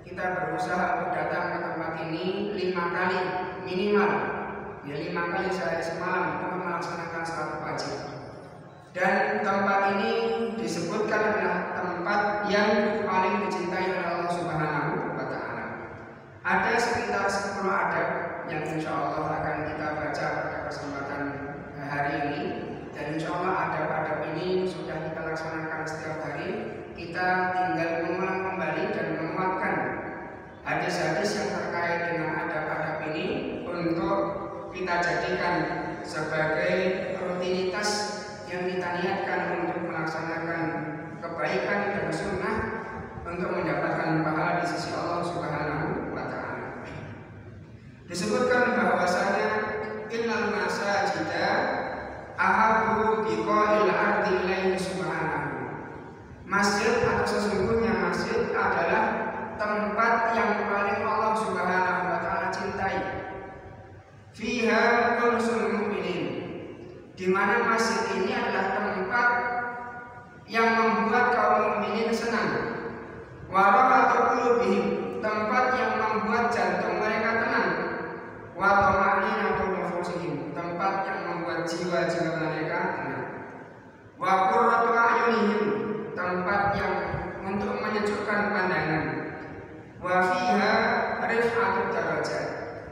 kita berusaha untuk datang ke tempat ini 5 kali minimal, ya 5 kali sehari semalam untuk melaksanakan salat wajib. Dan tempat ini disebutkan adalah tempat yang paling dicintai oleh Allah Subhanahu wa Ta'ala. Ada sekitar 10 adab yang insya Allah akan kita baca pada kesempatan hari ini, dan insya Allah adab-adab ini sudah kita laksanakan setiap hari. Kita tinggal mengulang kembali dan menguatkan hadis-hadis yang terkait dengan adab-adab ini untuk kita jadikan sebagai rutinitas yang kita niatkan untuk melaksanakan kebaikan dan sunnah untuk mendapatkan pahala di sisi Allah Subhanahu wa Ta'ala. Disebutkan bahwasanya innal masajida ahabbu biqa'il ardi ilaihi subhanahu. Masjid atau sesungguhnya masjid adalah tempat yang paling Allah Subhanahu wa Ta'ala cintai. Fiha qulsul mu'minin, di mana masjid ini adalah tempat yang membuat kaum mukminin senang. Wa rahatu qulubihim, tempat yang membuat jantung mereka tenang. Wa tama'ninatu nufusihim, tempat yang membuat jiwa-jiwa mereka tenang. Wa qurratu a'yunihim, tempat yang untuk menyejukkan pandangan. Wa fiha rif'atut darajat,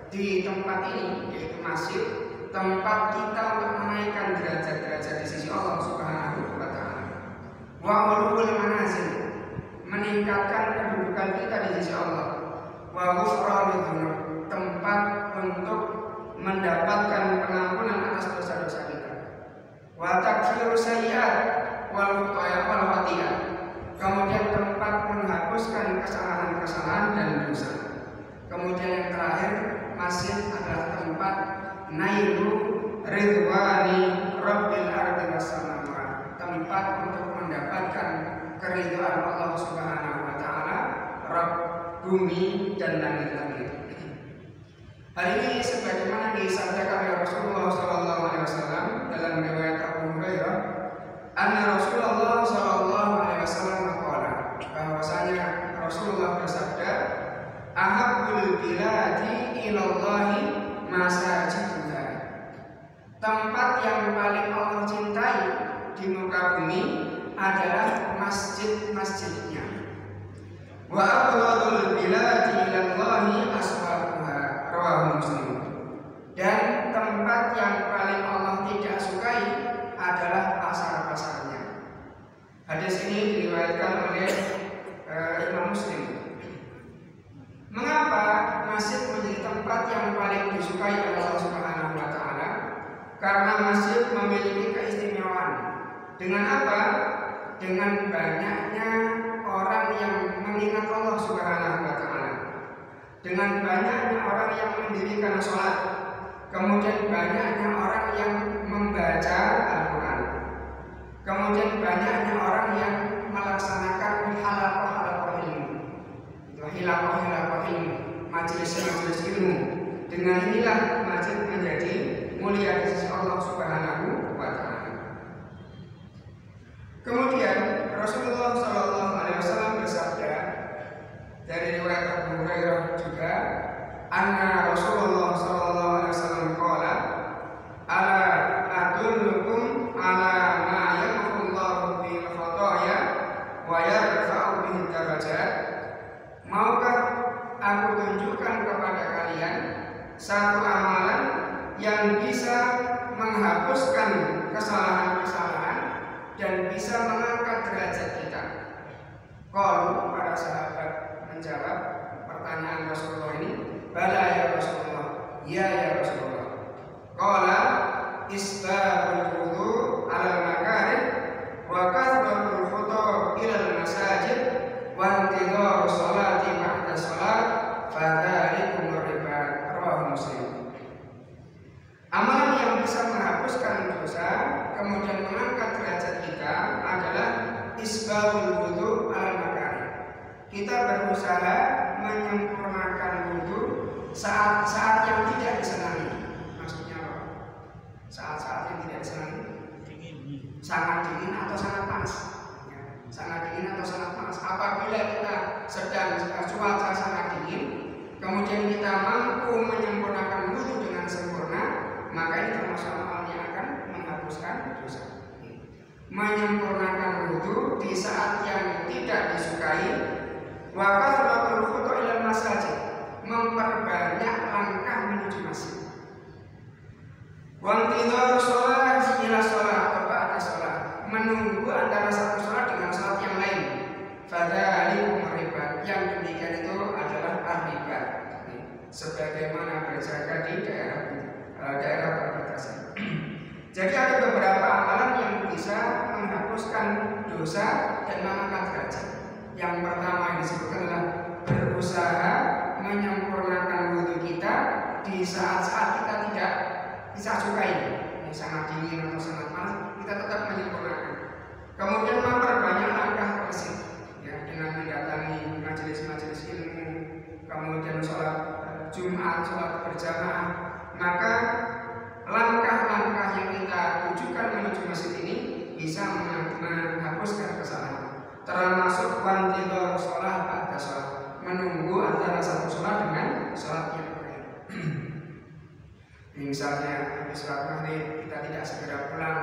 di tempat ini yaitu masjid, tempat kita untuk menaikkan derajat-derajat di sisi Allah Subhanahu wa Ta'ala. Wa ulul manazil, meningkatkan kedudukan kita di sisi Allah. Wa ghufranul dzunub, tempat untuk mendapatkan pengampunan atas dosa-dosa kita. Wa takfirus sayyi'at wal khati'at, kemudian tempat menghapuskan kesalahan-kesalahan dan dosa. Kemudian yang terakhir, masjid adalah tempat nailu ridwani rabbil ardi was samawat, tempat untuk mendapatkan keridhaan Allah Subhanahu wa Ta'ala, Rabb bumi dan langit-langit. Hal ini sebagaimana disabdakan oleh Rasulullah sallallahu alaihi wasallam dalam riwayat Abu Hurairah, anna Rasulullah sallallahu alaihi wasallam qala, bahwasanya Rasulullah bersabda, ahabbul biladi ilallahi masajiduha, tempat yang paling Allah cintai di muka bumi adalah masjid-masjidnya. Wa abghadul biladi ilallahi aswaquha, rawahu Muslim. Dan tempat yang paling Allah tidak sukai adalah pasar-pasarnya. Hadis ini diriwayatkan oleh Imam Muslim. Mengapa masjid menjadi tempat yang paling disukai oleh Allah Subhanahu wa Ta'ala? Karena masjid memiliki keistimewaan. Dengan apa? Dengan banyaknya orang yang mengingat Allah Subhanahu wa Ta'ala, dengan banyaknya orang yang mendirikan sholat, kemudian banyaknya orang yang membaca Al-Quran, kemudian banyaknya orang yang melaksanakan halaqah-halaqah ilmu, hilaqah-hilaqah ilmu, majelis-majelis ilmu. Dengan inilah masjid menjadi mulia di sisi Allah Subhanahu wa Ta'ala. Kemudian Rasulullah Sallallahu Alaihi Wasallam bersabda dari riwayat Abu Hurairah juga, anna Rasulullah Sallallahu Alaihi Wasallam qala, ala adullukum ala ma yamhullahu bil khataya wa yarfa'u bihi darajat. Maukah aku tunjukkan kepada kalian satu amalan yang bisa menghapuskan kesalahan-kesalahan dan bisa mengangkat derajat kita? Qalu, para sahabat menjawab pertanyaan Rasulullah ini, bala ya Rasulullah, ya ya Rasulullah. Qala isbahul wudu 'alal makarih wa kathratul khutu ilal masajid wa intidharu sholati ba'da sholat fadzalikum riba, rawahu Muslim. Amalan yang bisa menghapuskan dosa kemudian mengangkat derajat kita adalah isbahul wudu 'alal makarih. Kita berusaha menyempurnakan wudu saat-saat yang tidak disenangi. Maksudnya apa? Saat-saat yang tidak disenangi, sangat dingin atau sangat panas. Sangat dingin atau sangat panas. Apabila kita sedang cuaca mampu menyempurnakan wudu dengan sempurna, maka ini termasuk amalan yang akan menghapuskan dosa. Menyempurnakan wudu di saat yang tidak disukai, wa kasratul khutu' ilal masajid, memperbanyak langkah menuju masjid. Wa intidharu shalah ila shalah atau ba'da shalah, menunggu antara satu sholat dengan sholat yang lain. Fadzalikum ribat, yang demikian itu adalah ar-ribat, sebagaimana berjaga di daerah perbatasan. Jadi ada beberapa amalan yang bisa menghapuskan dosa dan mengangkat derajat. Yang pertama yang disebutkan adalah berusaha menyempurnakan wudu kita di saat-saat kita tidak bisa sukai, sangat dingin atau sangat panas, kita tetap menyempurnakan. Kemudian memperbanyak langkah ke masjid, ya, dengan mendatangi majelis-majelis ilmu, kemudian sholat Jumat, sholat berjamaah. Maka langkah-langkah yang kita tujukan menuju masjid ini bisa menghapuskan kesalahan. Termasuk wantidor sholat ba'da sholat, menunggu antara satu sholat dengan sholat yang lain. Misalnya habis sholat maghrib kita tidak segera pulang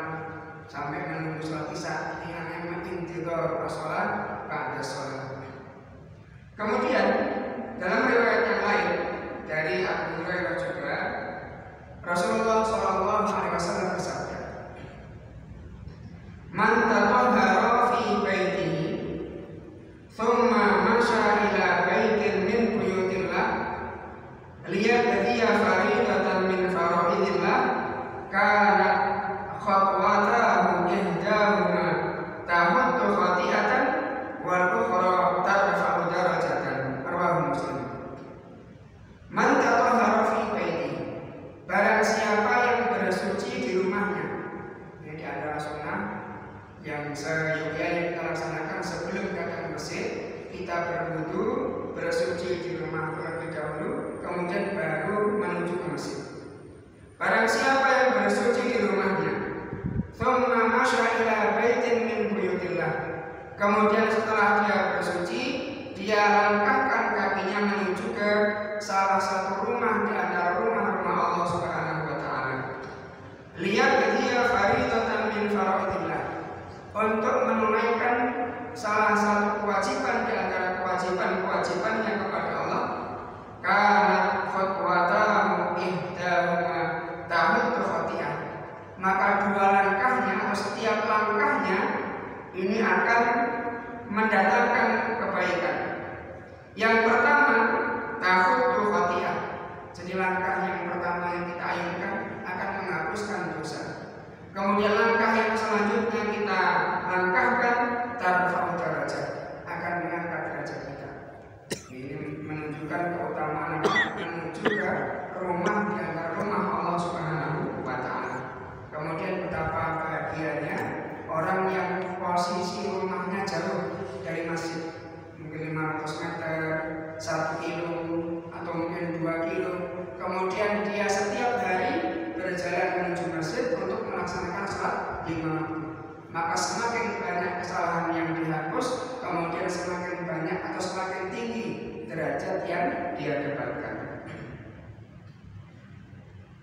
sampai menunggu sholat isya, ini namanya intidor sholat ba'da sholat. Kemudian dalam riwayat yang lain dari Abu Hurairah juga, Rasulullah SAW bersabda, "Man tatahhara fi baitihi, thumma masya ila baitin min buyutillah, liyaqdiya faridatan min faraidillah, kana khatwatahu ihdahuma tahuttu khati'atan wal ukhra tarfa'u darajatan." Rawahu Muslim. Man tatahhara fi baitihi, barang siapa yang bersuci di rumahnya. Ini adalah sunnah yang seyogyanya kita laksanakan sebelum datang ke masjid. Kita berwudu, bersuci di rumah terlebih dahulu, kemudian baru menuju ke masjid. Barang siapa yang bersuci di rumahnya, thumma masya ila baitin min buyutillah, kemudian setelah dia bersuci, dia langkahkan kakinya menuju ke salah satu rumah di antara rumah-rumah Allah Subhanahu wa taala. Lihat dia faridatan min faraidillah, untuk menunaikan salah satu kewajiban di antara kewajiban-kewajibannya kepada Allah. Kana khatwatahu ihdahuma tahuttu khati'ah, maka dua langkahnya atau setiap langkahnya ini akan mendatangkan kebaikan. Yang pertama tahuttu khati'ah, jadi langkah yang pertama yang kita ayunkan akan menghapuskan dosa. Kemudian langkah yang selanjutnya kita langkahkan tarfa'u darajat, akan mengangkat derajat kita. Ini menunjukkan keutamaan menuju ke rumah di antara rumah Allah Subhanahu wa taala. Kemudian betapa bahagianya orang yang posisi rumahnya jauh dari masjid, mungkin 500 meter, 1 kilo atau mungkin 2 kilo. Kemudian dia setiap hari berjalan menuju masjid untuk melaksanakan sholat 5 waktu. Maka semakin banyak kesalahan yang dihapus, kemudian semakin banyak atau semakin tinggi derajat yang dia dapatkan.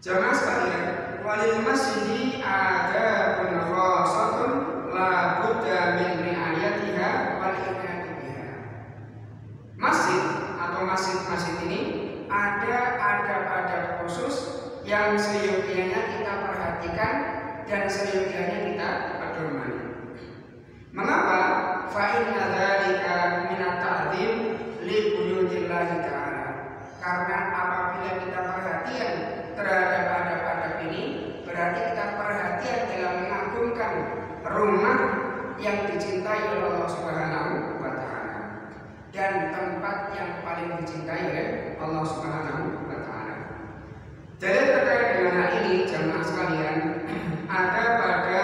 Jamaah sekalian, walil masjidi adabun khasatun la budda min ri'ayatiha wal inayati biha. Masjid atau masjid-masjid ini ada adab-adab khusus yang seyogyanya kita perhatikan dan seyogyanya kita pedomani. Mengapa? Fa inna dzalika minat ta'dzim li buyutillahi ta'ala. Karena apabila kita perhatian terhadap adab-adab ini, berarti kita perhatian dalam mengagungkan rumah yang dicintai oleh Allah Subhanahu wa taala dan tempat yang paling dicintai oleh Allah Subhanahu wa taala. Jadi terkait dengan hal ini, jamaah sekalian, ada pada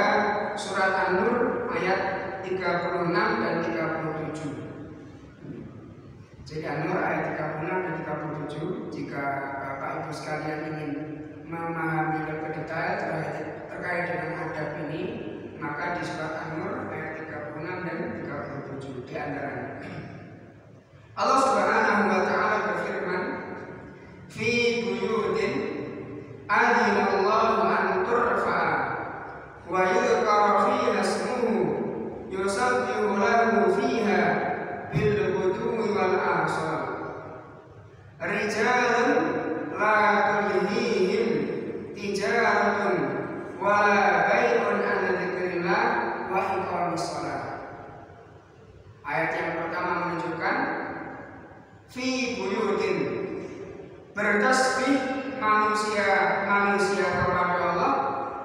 surat An-Nur ayat 36 dan 37. Jadi An-Nur ayat 36 dan 37, jika Bapak Ibu sekalian ingin memahami lebih detail terkait dengan adab ini, maka di surat An-Nur ayat 36 dan 37 di antaranya Allah Subhanahu wa taala berfirman, "Fi fi buyutin, bertasbih manusia kepada Allah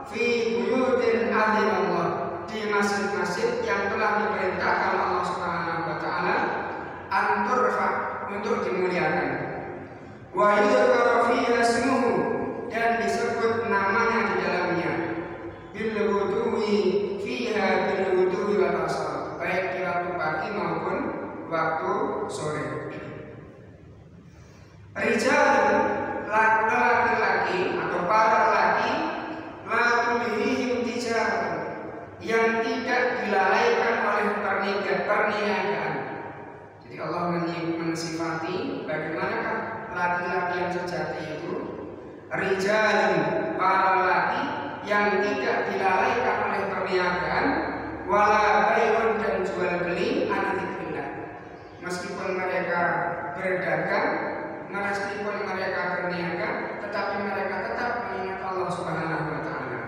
fi buyutin adzinallah, di masjid-masjid yang telah diperintahkan Allah Subhanahu wa taala anturfa, untuk dimuliakan, wa yudhkara fiha ismuhu, dan disebut namanya di dalamnya, bil wudu'i fiha bil wudu'i wal asar, baik di waktu pagi maupun waktu sore. Rijalun, laki-laki atau para lelaki, la tulhihim tijarah, yang tidak dilalaikan oleh perniagaan. Jadi Allah mensifati bagaimanakah laki-laki yang sejati itu. Rijalun, para lelaki yang tidak dilalaikan oleh perniagaan, wala bai'un, dan jual beli an dzikrillah, meskipun mereka berdagang, meskipun mereka berniaga, tetapi mereka tetap mengingat Allah Subhanahu wa taala.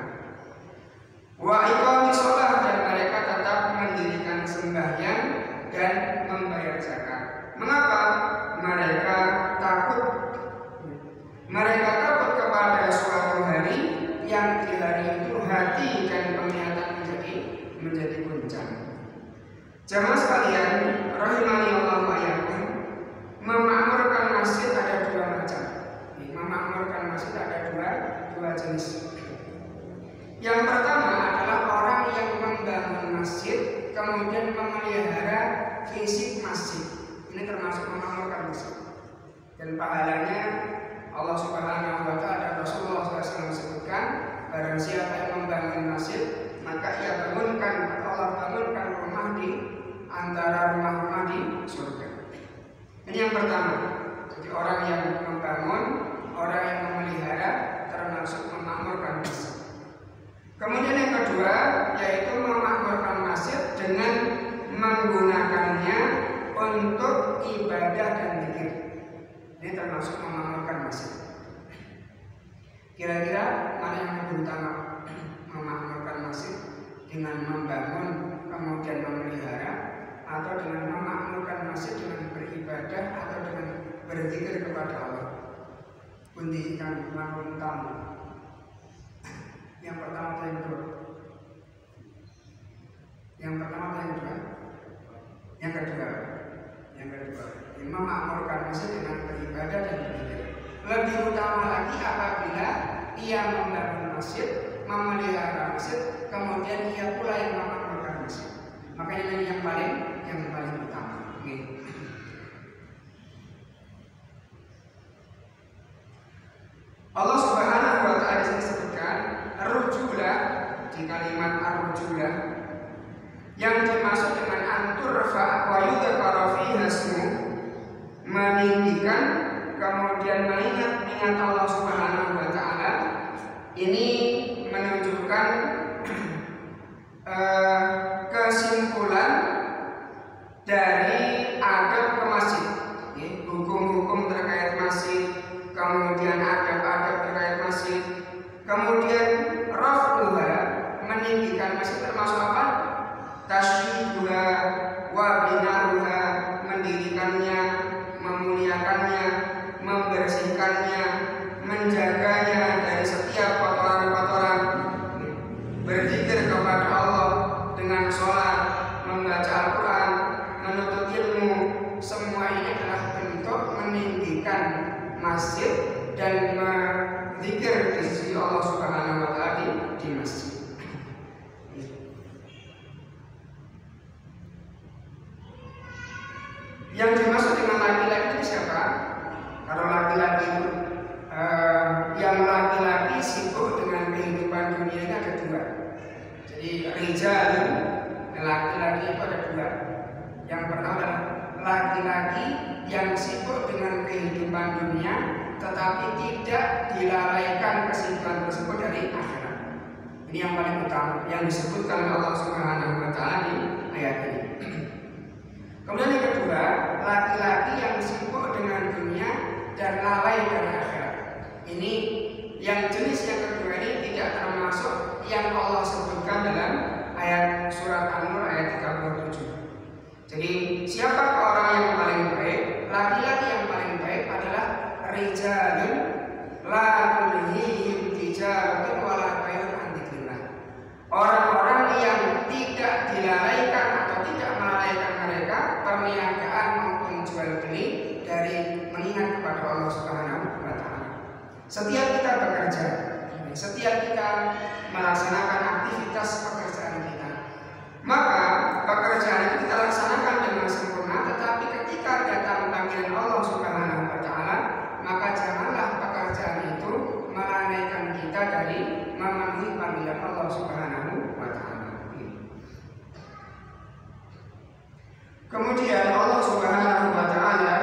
Wa iqamis shalah, dan mereka tetap mendirikan sembahyang dan membayar zakat. Mengapa? Mereka takut kepada suatu hari yang di hari itu hati dan penglihatan menjadi goncang. Jamaah sekalian, rahimani Allah wa iyyakum, memakmurkan masjid ada dua macam. Memakmurkan masjid ada dua jenis. Yang pertama adalah orang yang membangun masjid kemudian memelihara fisik masjid. Ini termasuk memakmurkan masjid. Dan pahalanya Allah Subhanahu wa taala, Rasulullah SAW sebutkan, barang siapa yang membangun masjid, maka ia bangunkan, Allah bangunkan rumah di antara rumah-rumah di surga. Ini yang pertama. Jadi orang yang membangun, orang yang memelihara, termasuk memakmurkan masjid. Kemudian yang kedua yaitu memakmurkan masjid dengan menggunakannya untuk ibadah dan zikir. Ini termasuk memakmurkan masjid. Kira-kira mana yang lebih utama? Memakmurkan masjid dengan membangun kemudian memelihara, atau dengan memakmurkan masjid dengan beribadah atau dengan berzikir kepada Allah? Pundi yang lebih utama? Yang pertama atau yang kedua? Yang pertama atau yang kedua? Yang kedua. Yang kedua. Memakmurkan masjid dengan beribadah dan berzikir. Lebih utama lagi apabila ia membangun masjid, memelihara masjid, kemudian ia pula yang memakmurkan masjid. Makanya ini yang paling utama. Allah Subhanahu wa taala disebutkan ar-rujulah, di kalimat ar-rujulah yang dimaksud dengan anturfa wa yudhkara fiha ismu, meninggikan kemudian mengingat Allah Subhanahu wa taala. Ini menunjukkan kesimpulan dari adab ke masjid, hukum-hukum terkait masjid, kemudian adab-adab terkait masjid, kemudian raf'uha, meninggikan masjid termasuk apa? Tasyiduha wa bina'uha, mendirikannya, memuliakannya, membersihkannya, menjaganya dari setiap kotoran-kotoran, berzikir kepada Allah dengan sholat, membaca Al-Quran, menuntut ilmu. Semua ini adalah bentuk meninggikan masjid dan berzikir di sisi Allah Subhanahu wa taala di masjid. Yang dimaksud dengan laki-laki itu siapa? Kalau laki-laki itu yang laki-laki sibuk dengan kehidupan dunia ini ada dua. Jadi rijalun, laki-laki itu ada dua. Yang pertama adalah laki-laki yang sibuk dengan kehidupan dunia, tetapi tidak dilalaikan kesibukan tersebut dari akhirat. Ini yang paling utama yang disebutkan Allah Subhanahu wa taala di ayat ini. Kemudian yang kedua, laki-laki yang sibuk dengan dunia dan lalai dari akhirat. Ini yang jenis yang kedua ini tidak termasuk yang Allah sebutkan dalam ayat surat An-Nur ayat 37. Jadi siapakah orang yang paling baik? Laki-laki rijalun la tulhihim tijaratun wala bai'un an dzikrillah. Orang-orang yang tidak dilalaikan atau tidak melalaikan mereka perniagaan maupun jual beli dari mengingat kepada Allah Subhanahu wa taala. Setiap kita bekerja, setiap kita melaksanakan aktivitas pekerjaan kita, maka pekerjaan itu kita laksanakan dengan sempurna, tetapi ketika datang panggilan Allah Subhanahu wa taala, maka janganlah pekerjaan itu melalaikan kita dari memenuhi panggilan Allah Subhanahu wa taala. Kemudian Allah Subhanahu wa taala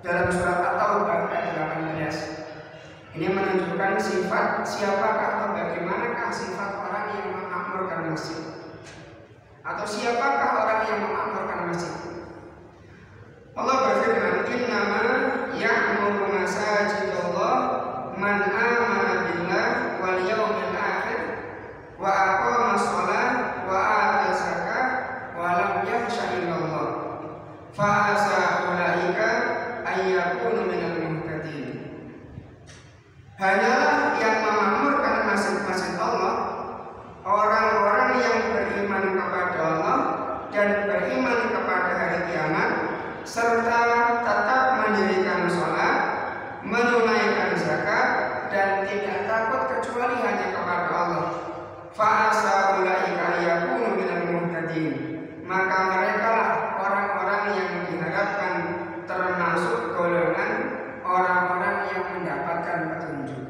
dalam surat At-Taubah ayat 18 ini menunjukkan sifat siapakah atau bagaimanakah sifat orang yang memakmurkan masjid, atau siapakah orang yang memakmurkan masjid. Allah berfirman, innama ya'muru masajidallah man amana billah wal yawmil akhir wa aqama shalah wa ata zakah wa lam yakhsha illallah fa asa ulaika ayyakunu minal muhtadin. Hanyalah yang memakmurkan masjid-masjid Allah orang-orang yang beriman kepada Allah dan beriman kepada hari kiamat, serta tetap mendirikan sholat, menunaikan zakat, dan tidak takut kecuali hanya kepada Allah. Fa'asa ulaika yakunu minal muhtadin. Maka merekalah orang-orang yang diharapkan termasuk golongan orang-orang yang mendapatkan petunjuk.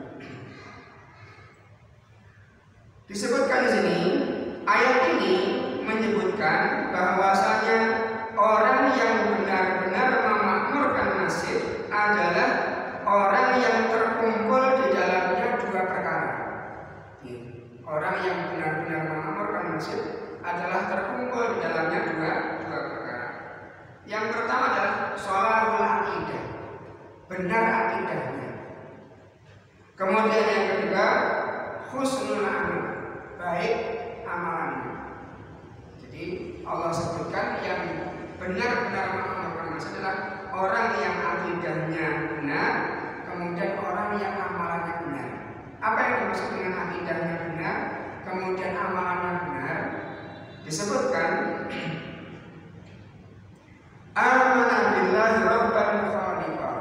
Disebutkan di sini, ayat ini menyebutkan bahwasanya orang yang benar-benar memakmurkan masjid adalah orang yang terkumpul di dalamnya dua perkara. Orang yang benar-benar memakmurkan masjid adalah terkumpul di dalamnya dua perkara. Yang pertama adalah sholahul aqidah, benar akidahnya. Kemudian yang kedua husnul amal, baik amalannya. Jadi Allah sebutkan yang benar-benar mengamalkan masjid adalah orang yang akidahnya benar, kemudian orang yang amalannya benar. Apa yang dimaksud dengan akidahnya benar, kemudian amalannya benar? Disebutkan amana billahi rabban khaliqah.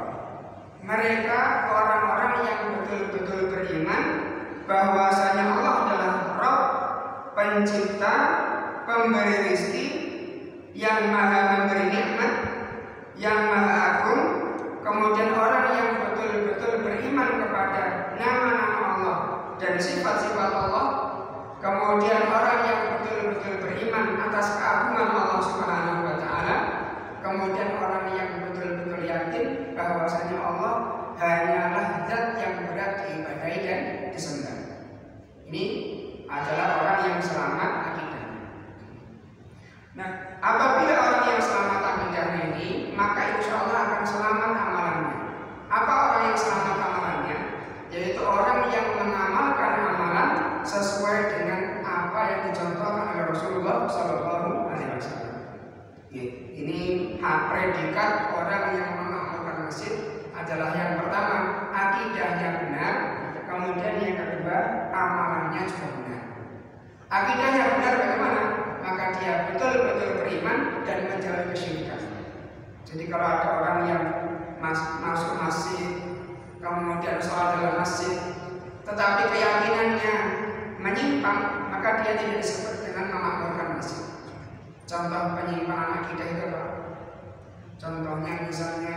Mereka orang-orang yang betul-betul beriman bahwasanya Allah adalah Rabb, pencipta, pemberi rezeki, yang maha memberi nikmat, yang maha agung. Kemudian orang yang betul-betul beriman kepada nama-nama Allah dan sifat-sifat Allah. Kemudian orang yang betul-betul beriman atas keagungan Allah Subhanahu wa taala. Kemudian orang yang betul-betul yakin bahwasanya Allah hanyalah zat yang berat diibadahi dan disembah. Ini adalah orang yang selamat akidahnya. Nah, apabila orang yang selamat akidahnya ini, maka insya Allah akan selamat amalannya. Apa orang yang selamat amalannya? Yaitu orang yang mengamalkan amalan sesuai dengan apa yang dicontohkan oleh Rasulullah SAW. Ini hak predikat orang yang memakmurkan masjid adalah yang pertama akidahnya benar, kemudian yang kedua amalannya juga benar. Akidahnya benar bagaimana? Maka dia betul-betul beriman dan menjauhi kesyirikan. Jadi kalau ada orang yang masuk masjid, kemudian sholat dalam masjid, tetapi keyakinannya menyimpang, maka dia tidak disebut dengan memakmurkan masjid. Contoh penyimpangan akidah itu apa? Contohnya misalnya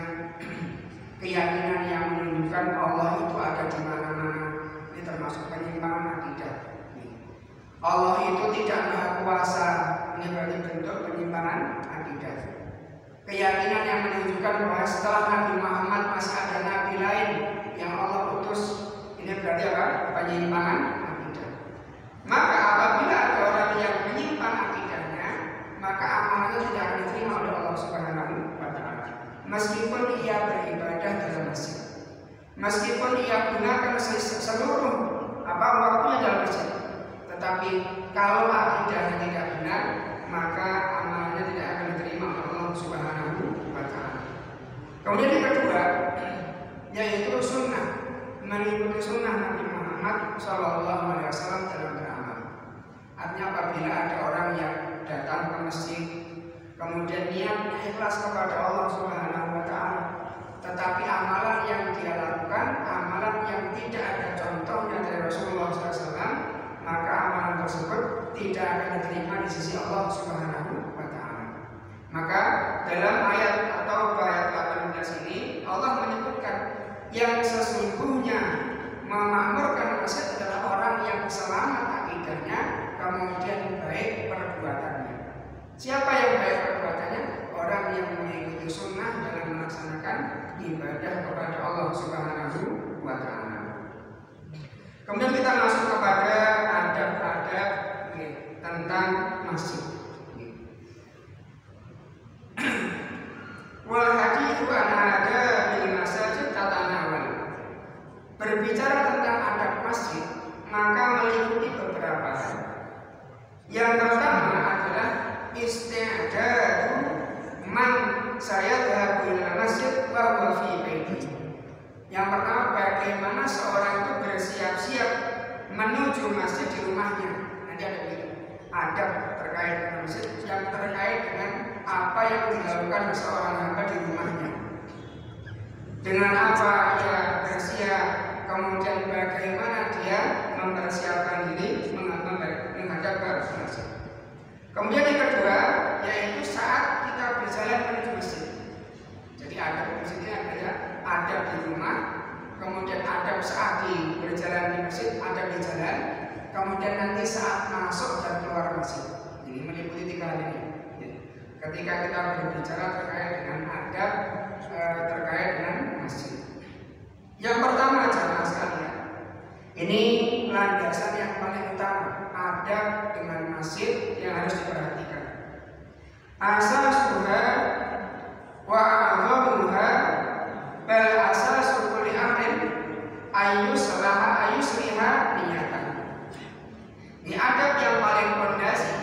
keyakinan yang menunjukkan Allah itu ada di mana-mana. Ini termasuk penyimpangan akidah. Allah itu tidak maha kuasa. Ini berarti bentuk penyimpangan akidah. Keyakinan yang menunjukkan bahwa setelah Nabi Muhammad masih ada nabi lain yang Allah utus. Ini berarti apa? Penyimpangan akidah. Maka apabila ada orang yang menyimpang akidahnya, maka amalnya tidak akan diterima oleh Allah Subhanahu wa taala. Meskipun ia beribadah dalam masjid, meskipun ia gunakan seluruh waktunya dalam masjid, tetapi kalau akidahnya tidak benar, maka amalnya tidak akan diterima oleh Allah Subhanahu wa taala. Kemudian yang kedua, yaitu sunnah, mengikuti sunnah Nabi Muhammad SAW dalam beramal. Artinya apabila ada orang yang datang ke masjid, kemudian niatnya ikhlas kepada Allah Subhanahu wa Ta'ala, tetapi amalan yang dia lakukan, amalan yang tidak ada contohnya dari Rasulullah SAW, maka amalan tersebut tidak akan diterima di sisi Allah Subhanahu wa Ta'ala. Maka dalam ayat atau ayat 18 ini Allah menyebutkan yang sesungguhnya memakmurkan masjid adalah orang yang selamat akidahnya, kemudian baik perbuatannya. Siapa yang baik perbuatannya? Orang yang mengikuti sunnah dalam melaksanakan ibadah kepada Allah Subhanahu wa Ta'ala. Kemudian kita masuk kepada adab-adab tentang masjid. Wal haditsu an adabil masajid tatanawal. Berbicara tentang adab masjid, maka meliputi beberapa hal. Yang pertama adalah isti'dadu man sayadhabu ila masjid wa huwa fi baiti. Yang pertama, bagaimana seorang itu bersiap-siap menuju masjid di rumahnya. Nanti ada begitu. Adab terkait dengan masjid yang terkait dengan apa yang dilakukan seorang hamba di rumahnya. Dengan apa ia bersiap, kemudian bagaimana dia mempersiapkan diri menghadap ke masjid. Kemudian yang kedua, yaitu saat kita berjalan menuju masjid. Jadi adab masjid ini adalah adab di rumah, kemudian adab saat berjalan di masjid, adab di jalan, kemudian nanti saat masuk dan keluar masjid. Ini meliputi 3 hal ini. Ketika kita berbicara terkait dengan adab terkait dengan masjid. Yang pertama, jamaah sekalian, ini landasan yang paling utama adab dengan masjid yang harus diperhatikan. Asasuha wa a'dhamuha bal asasu kulli amrin ayusliha niyatan. Ini adab yang paling fondasi,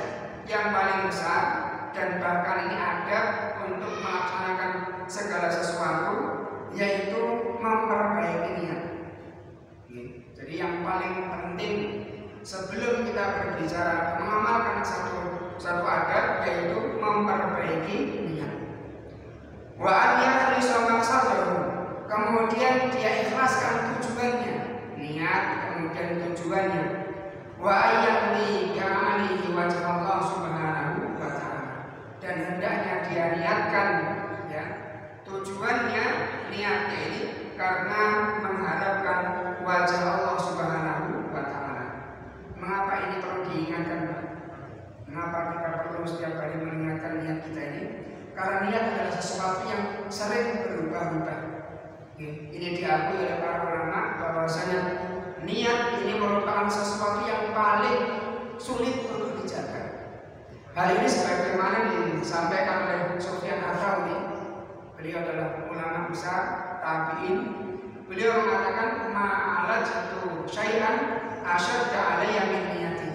yang paling besar, dan bahkan ini adab untuk melaksanakan segala sesuatu, yaitu memperbaiki niat. Jadi yang paling penting sebelum kita berbicara mengamalkan satu adab, yaitu memperbaiki niat. Wa an-niyatu maqsadahu, kemudian dia ikhlaskan tujuannya, niat kemudian tujuannya. Wa ayyamli bi'amalihi wajh Allah Subhanahu wa Ta'ala, dan hendaknya dia niatkan, ya, tujuannya, niatnya ini karena mengharapkan wajah Allah Subhanahu wa Ta'ala. Mengapa ini perlu diingatkan, Pak? Mengapa kita perlu setiap hari mengingatkan niat kita ini? Karena niat adalah sesuatu yang sering berubah-ubah. Ini diakui oleh para ulama bahwasanya niat ini merupakan sesuatu yang paling sulit untuk dijaga. Hal ini sebagaimana disampaikan oleh Sufyan Ats-Tsauri. Beliau adalah ulama besar tabi'in. Beliau mengatakan ma'alajatu syai'an asyadda alayya min niyati.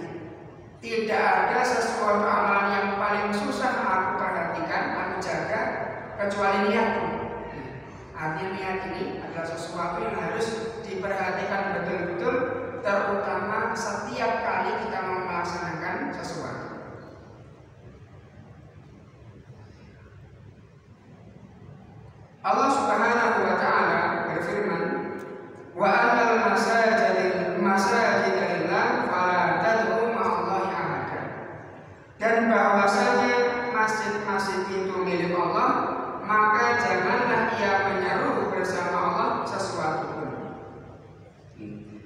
Tidak ada sesuatu amalan yang paling susah aku perhatikan, aku jaga, kecuali niatku. Artinya niat ini adalah sesuatu yang harus diperhatikan betul-betul, terutama setiap kali kita mau melaksanakan sesuatu. Allah Subhanahu wa Ta'ala berfirman, wa annal masajida lillah fala tad'u ma'allahi ahada. Dan bahwasanya masjid-masjid itu milik Allah, maka janganlah ia menyeru bersama Allah sesuatu pun.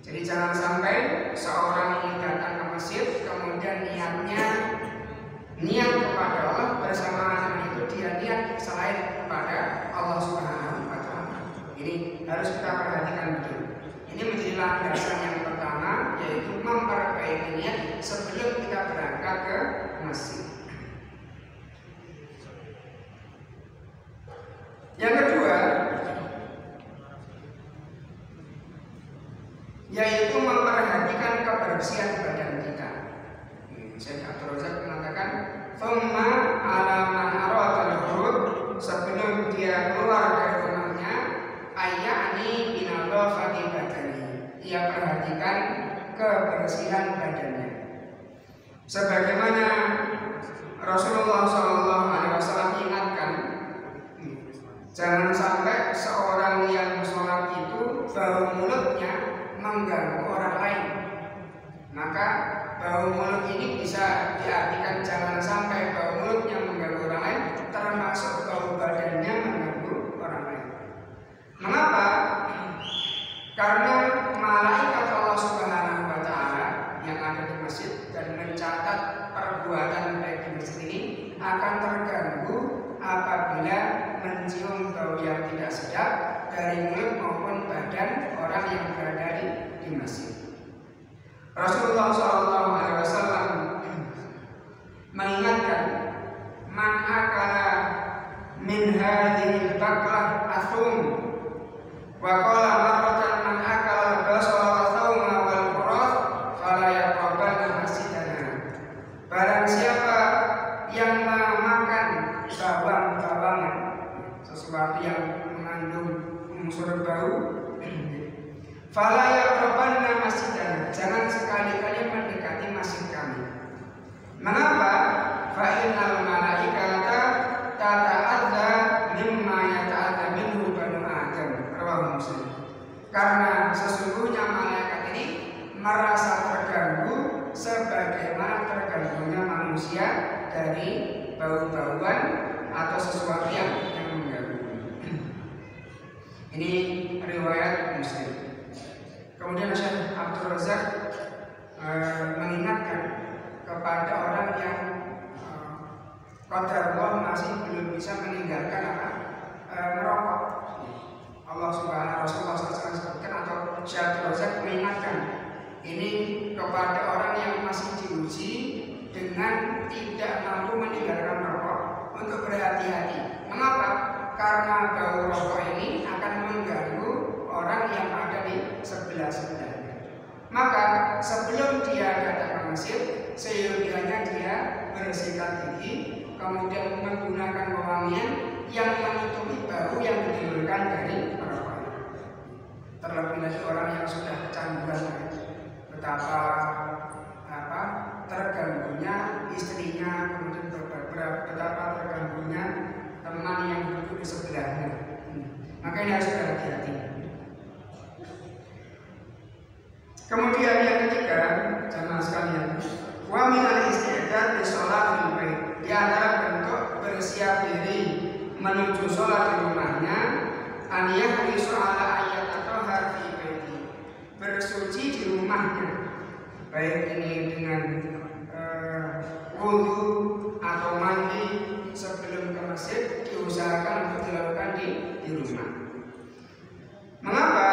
Jadi jangan sampai seorang ini datang ke masjid, kemudian niat kepada Allah, bersamaan dengan itu dia niat selain kepada Allah Subhanahu wa Ta'ala. Ini harus kita perhatikan betul. Ini menjadi landasan yang pertama, yaitu memperbaiki niat sebelum kita berangkat ke masjid. Yang kedua, yaitu memperhatikan kebersihan badan kita. Syekh Abdul Razak mengatakan, "Tsumma 'ala man arada al-khurud", sebelum dia keluar dari rumahnya, ayat yakni binadhafati badani. Ia perhatikan kebersihan badannya. Sebagaimana Rasulullah SAW ingatkan, jangan sampai seorang yang sholat itu bau mulutnya mengganggu orang lain. Maka bau mulut ini bisa diartikan jangan sampai bau mulutnya mengganggu orang lain, termasuk bau badannya mengganggu orang lain. Mengapa? Karena malaikat Allah Subhanahu wa Ta'ala yang ada di masjid dan mencatat perbuatan baik di masjid ini akan terganggu apabila mencium bau yang tidak sedap dari mulut maupun badan orang yang berada di masjid. Rasulullah SAW mengingatkan, man akala min hadhil baqlah athum, wa qala marratan man akala basara wa thawma wal qurath fala yaqrabanna masjidana. Barang siapa yang memakan bawang-bawangan, sesuatu yang mengandung unsur bau, fala yaqrabanna masjidana, jangan sekali-kali mendekati masjid kami. Mengapa? Fa innal malaikata tata'adza mimma yata'adza minhu banu Adam. Rawahu Muslim. Karena sesungguhnya malaikat ini merasa terganggu sebagaimana terganggunya manusia dari bau-bauan atau sesuatu yang mengganggu. Ini riwayat Muslim. Kemudian Syekh Abdul Razak mengingatkan kepada orang yang qadarullah masih belum bisa meninggalkan merokok. Allah Subhanahu wa Ta'ala sebutkan, atau Syekh Abdul Razak mengingatkan ini kepada orang yang masih diuji dengan tidak mampu meninggalkan rokok untuk berhati-hati. Mengapa? Karena bau rokok ini akan mengganggu orang yang ada di sebelah-sebelahnya. Maka sebelum dia datang ke masjid, seyogianya dia bersihkan gigi, kemudian menggunakan wewangian yang menutupi bau yang ditimbulkan dari rokok. Terlebih lagi orang yang sudah kecanduan, betapa terganggunya istrinya, kemudian betapa terganggunya teman yang duduk di sebelahnya. Maka ini harus berhati-hati. Kemudian yang ketiga, jamaah sekalian, wa minal isti'dad li sholatil bait. Di antara bentuk bersiap diri menuju sholat di rumahnya, an yahrisu ala ayat atau harfi baiti, bersuci di rumahnya, baik ini dengan wudu atau mandi sebelum ke masjid, diusahakan untuk dilakukan di rumah. Mengapa?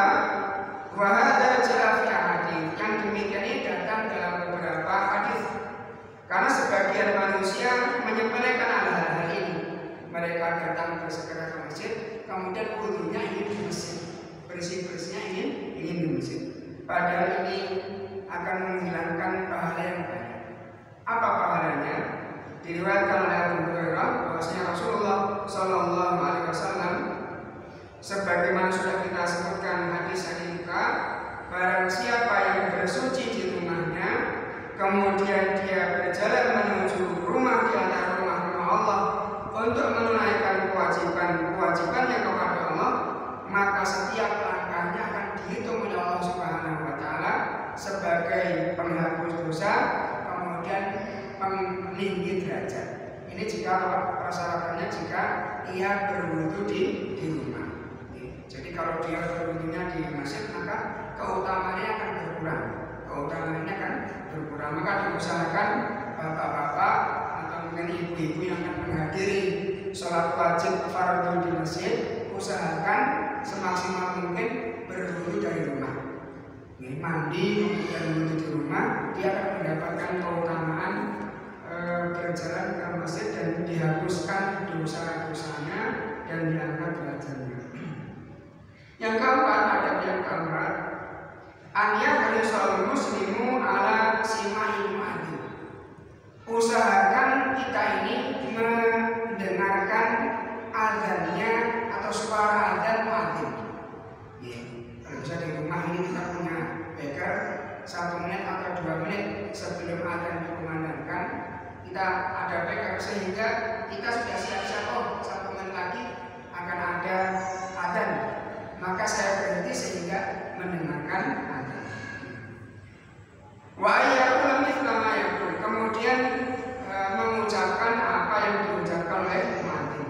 Wahada ja'afi hadis, yang demikian ini datang dalam beberapa hadis. Karena sebagian manusia menyepelekan hal-hal ini. Mereka datang bersegera ke masjid, kemudian wudunya ingin di masjid, bersih-bersihnya ingin di masjid. Padahal ini akan menghilangkan pahala yang banyak. Apa pahalanya? Diriwayatkan oleh Abu Hurairah bahwasanya Rasulullah SAW, sebagaimana sudah kita sebutkan hadis yang buka, barang siapa yang bersuci di rumahnya, kemudian dia berjalan menuju rumah di antara rumah-rumah Allah untuk menunaikan kewajibannya kepada Allah, maka setiap langkahnya akan dihitung oleh Allah Subhanahu wa Ta'ala sebagai penghapus dosa, kemudian peninggi derajat. Ini jika persyaratannya jika ia berwudu di rumah. Jadi kalau dia berwudunya di masjid, maka keutamaannya akan berkurang. Maka diusahakan bapak-bapak atau mungkin ibu-ibu yang akan menghadiri sholat wajib fardu di masjid, usahakan semaksimal mungkin berwudu dari rumah. Mandi kemudian wudu di rumah, dia akan mendapatkan keutamaan berjalan ke masjid dan dihapuskan dosa-dosanya dan diangkat derajatnya. Yang keempat, adab yang keempat, an yahrisul muslimu ala sima'il mu'adzin. Usahakan kita ini mendengarkan azannya atau suara azan muadzin. kita ada backup sehingga kita sudah siap-siap, oh 1 menit lagi akan ada adzan, maka saya berhenti sehingga mendengarkan adzan. Wa ayyakul mithla ma yaqul, kemudian mengucapkan apa yang diucapkan oleh muadzin.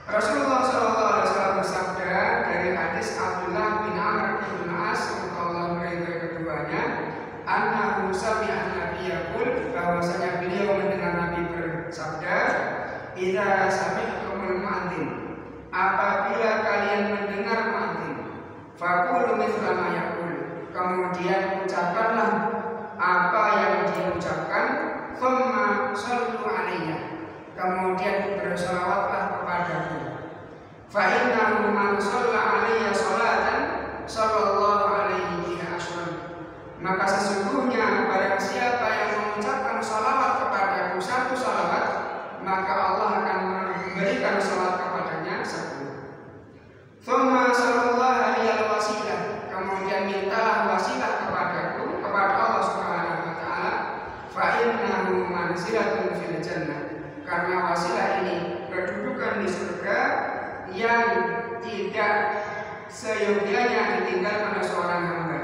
Rasulullah SAW bersabda dari hadis Abdullah bin Amr bin As radhiyallahu anhu keduanya, annahu sami'a Nabi yaqul, bahwasanya beliau mendengar Nabi bersabda, idza sami'tumul muadzin, apabila kalian mendengar muadzin, faqulu mithla ma yaqul, kemudian ucapkanlah apa yang dia ucapkan, thumma shallu alayya, kemudian bersolawatlah kepadaku. Fa innahu man shalla alayya sholatan sallallahu alaihi biha asyran, maka sesungguhnya barang siapa yang mengucapkan salawat kepadaku 1 salawat, maka Allah akan memberikan salawat kepadanya 10. Thumma sallallahu alaihi wasilah, kemudian mintalah wasilah kepadaku, kepada Allah Subhanahu wa taala. Fa innahu manzilatun fil jannah, karena wasilah ini kedudukan di surga yang tidak seyogyanya ditinggalkan oleh seorang hamba.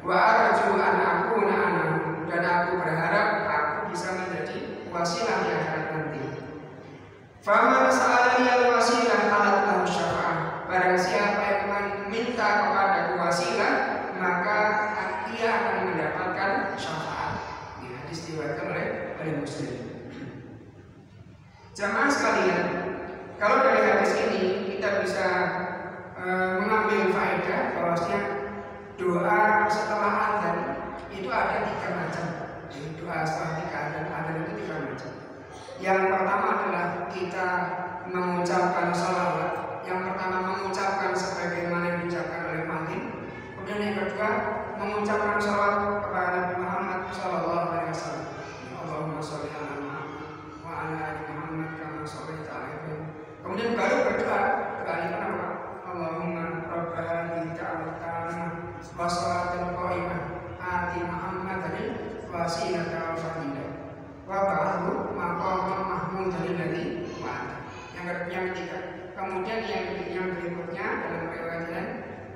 Wa arju an akuna anahu, dan aku berharap aku bisa menjadi wasilah di akhirat nanti. Faman sa'alani al-wasilah alat lahu syafa'ah, barang siapa yang meminta kepada wasilah, maka dia akan mendapatkan syafaat. Ini hadis diriwayatkan oleh Muslim. Jamaah sekalian, kalau dari hadis ini kita bisa mengambil faedah bahwasanya doa setelah adzan itu ada 3 macam. Jadi doa setelah adzan itu 3 macam. Yang pertama adalah kita mengucapkan salawat. Yang pertama mengucapkan sebagaimana yang diucapkan oleh muadzin. Kemudian yang kedua mengucapkan salawat kepada Nabi Muhammad sallallahu alaihi wasallam. Allahumma sholli ala Muhammad wa ala ali Muhammad kama shallaita ala Ibrahim. Kemudian baru berdoa, doa ini apa? Allahumma rabb hadhihi da'watan wa salatul qa'imah ati Muhammadan wasilata wal fadilah wa ba'athu maqaman mahmudan alladzi wa'ada. Yang ketiga. Kemudian yang berikutnya dalam riwayat lain,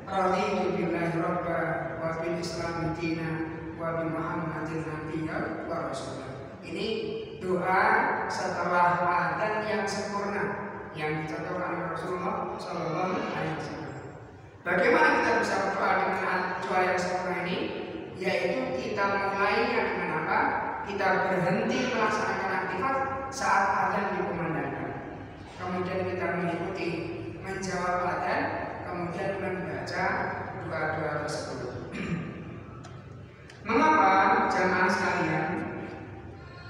raditu billahi rabba wa bil islam dina wa bi Muhammadin nabiyya wa rasulah. Ini doa setelah adzan yang sempurna yang dicontohkan oleh Rasulullah sallallahu alaihi wasallam. Bagaimana kita bisa berdoa dengan doa yang sempurna ini? Yaitu kita mulainya dengan apa? Kita berhenti melaksanakan aktivitas saat adzan dikumandangkan. Kemudian kita mengikuti menjawab adzan, kemudian membaca doa-doa tersebut. Mengapa jamaah sekalian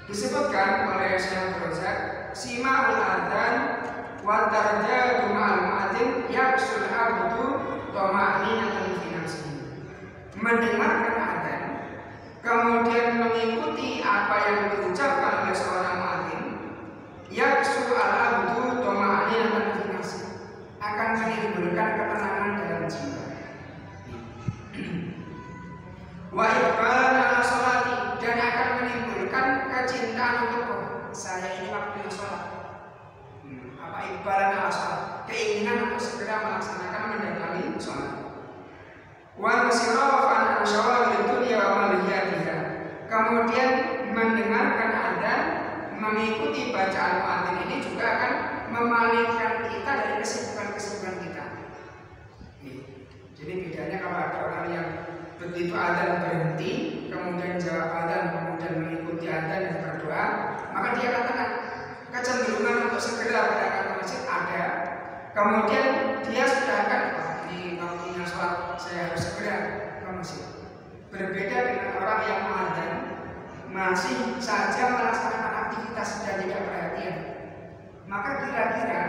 disebutkan oleh Syekh Rozak, sima'ul adzan wa tarja'u ma'al mu'adzin yaksul abdu tama'ninatan fi nafsihi. Mendengarkan adzan, kemudian mengikuti apa yang diucapkan oleh seorang mu'adzin, yaksul abdu tama'ninatan fi nafsihi, akan menimbulkan ketenangan dalam jiwa. Wa iqbalan ala sholati, dan akan menimbulkan kecintaan untuk saya ini waktunya sholat. Apa iqbalan ala sholat? Keinginan untuk segera melaksanakan mendatangi sholat. Wa nasirafan an syawagil dunya wa maliyatiha, kemudian mendengarkan adzan, mengikuti bacaan muadzin ini juga akan memalingkan kita dari kesibukan-kesibukan kita. Jadi bedanya kalau ada orang yang begitu adzan berhenti, kemudian jawab adzan, kemudian mengikuti adzan dan berdoa, maka dia akan tenang. Kecenderungan untuk segera berangkat ke masjid ada. Kemudian dia sudah akan, ini waktunya sholat, saya harus segera ke masjid. Berbeda dengan orang yang adzan masih saja melaksanakan aktivitas dan tidak perhatian. Maka kira-kira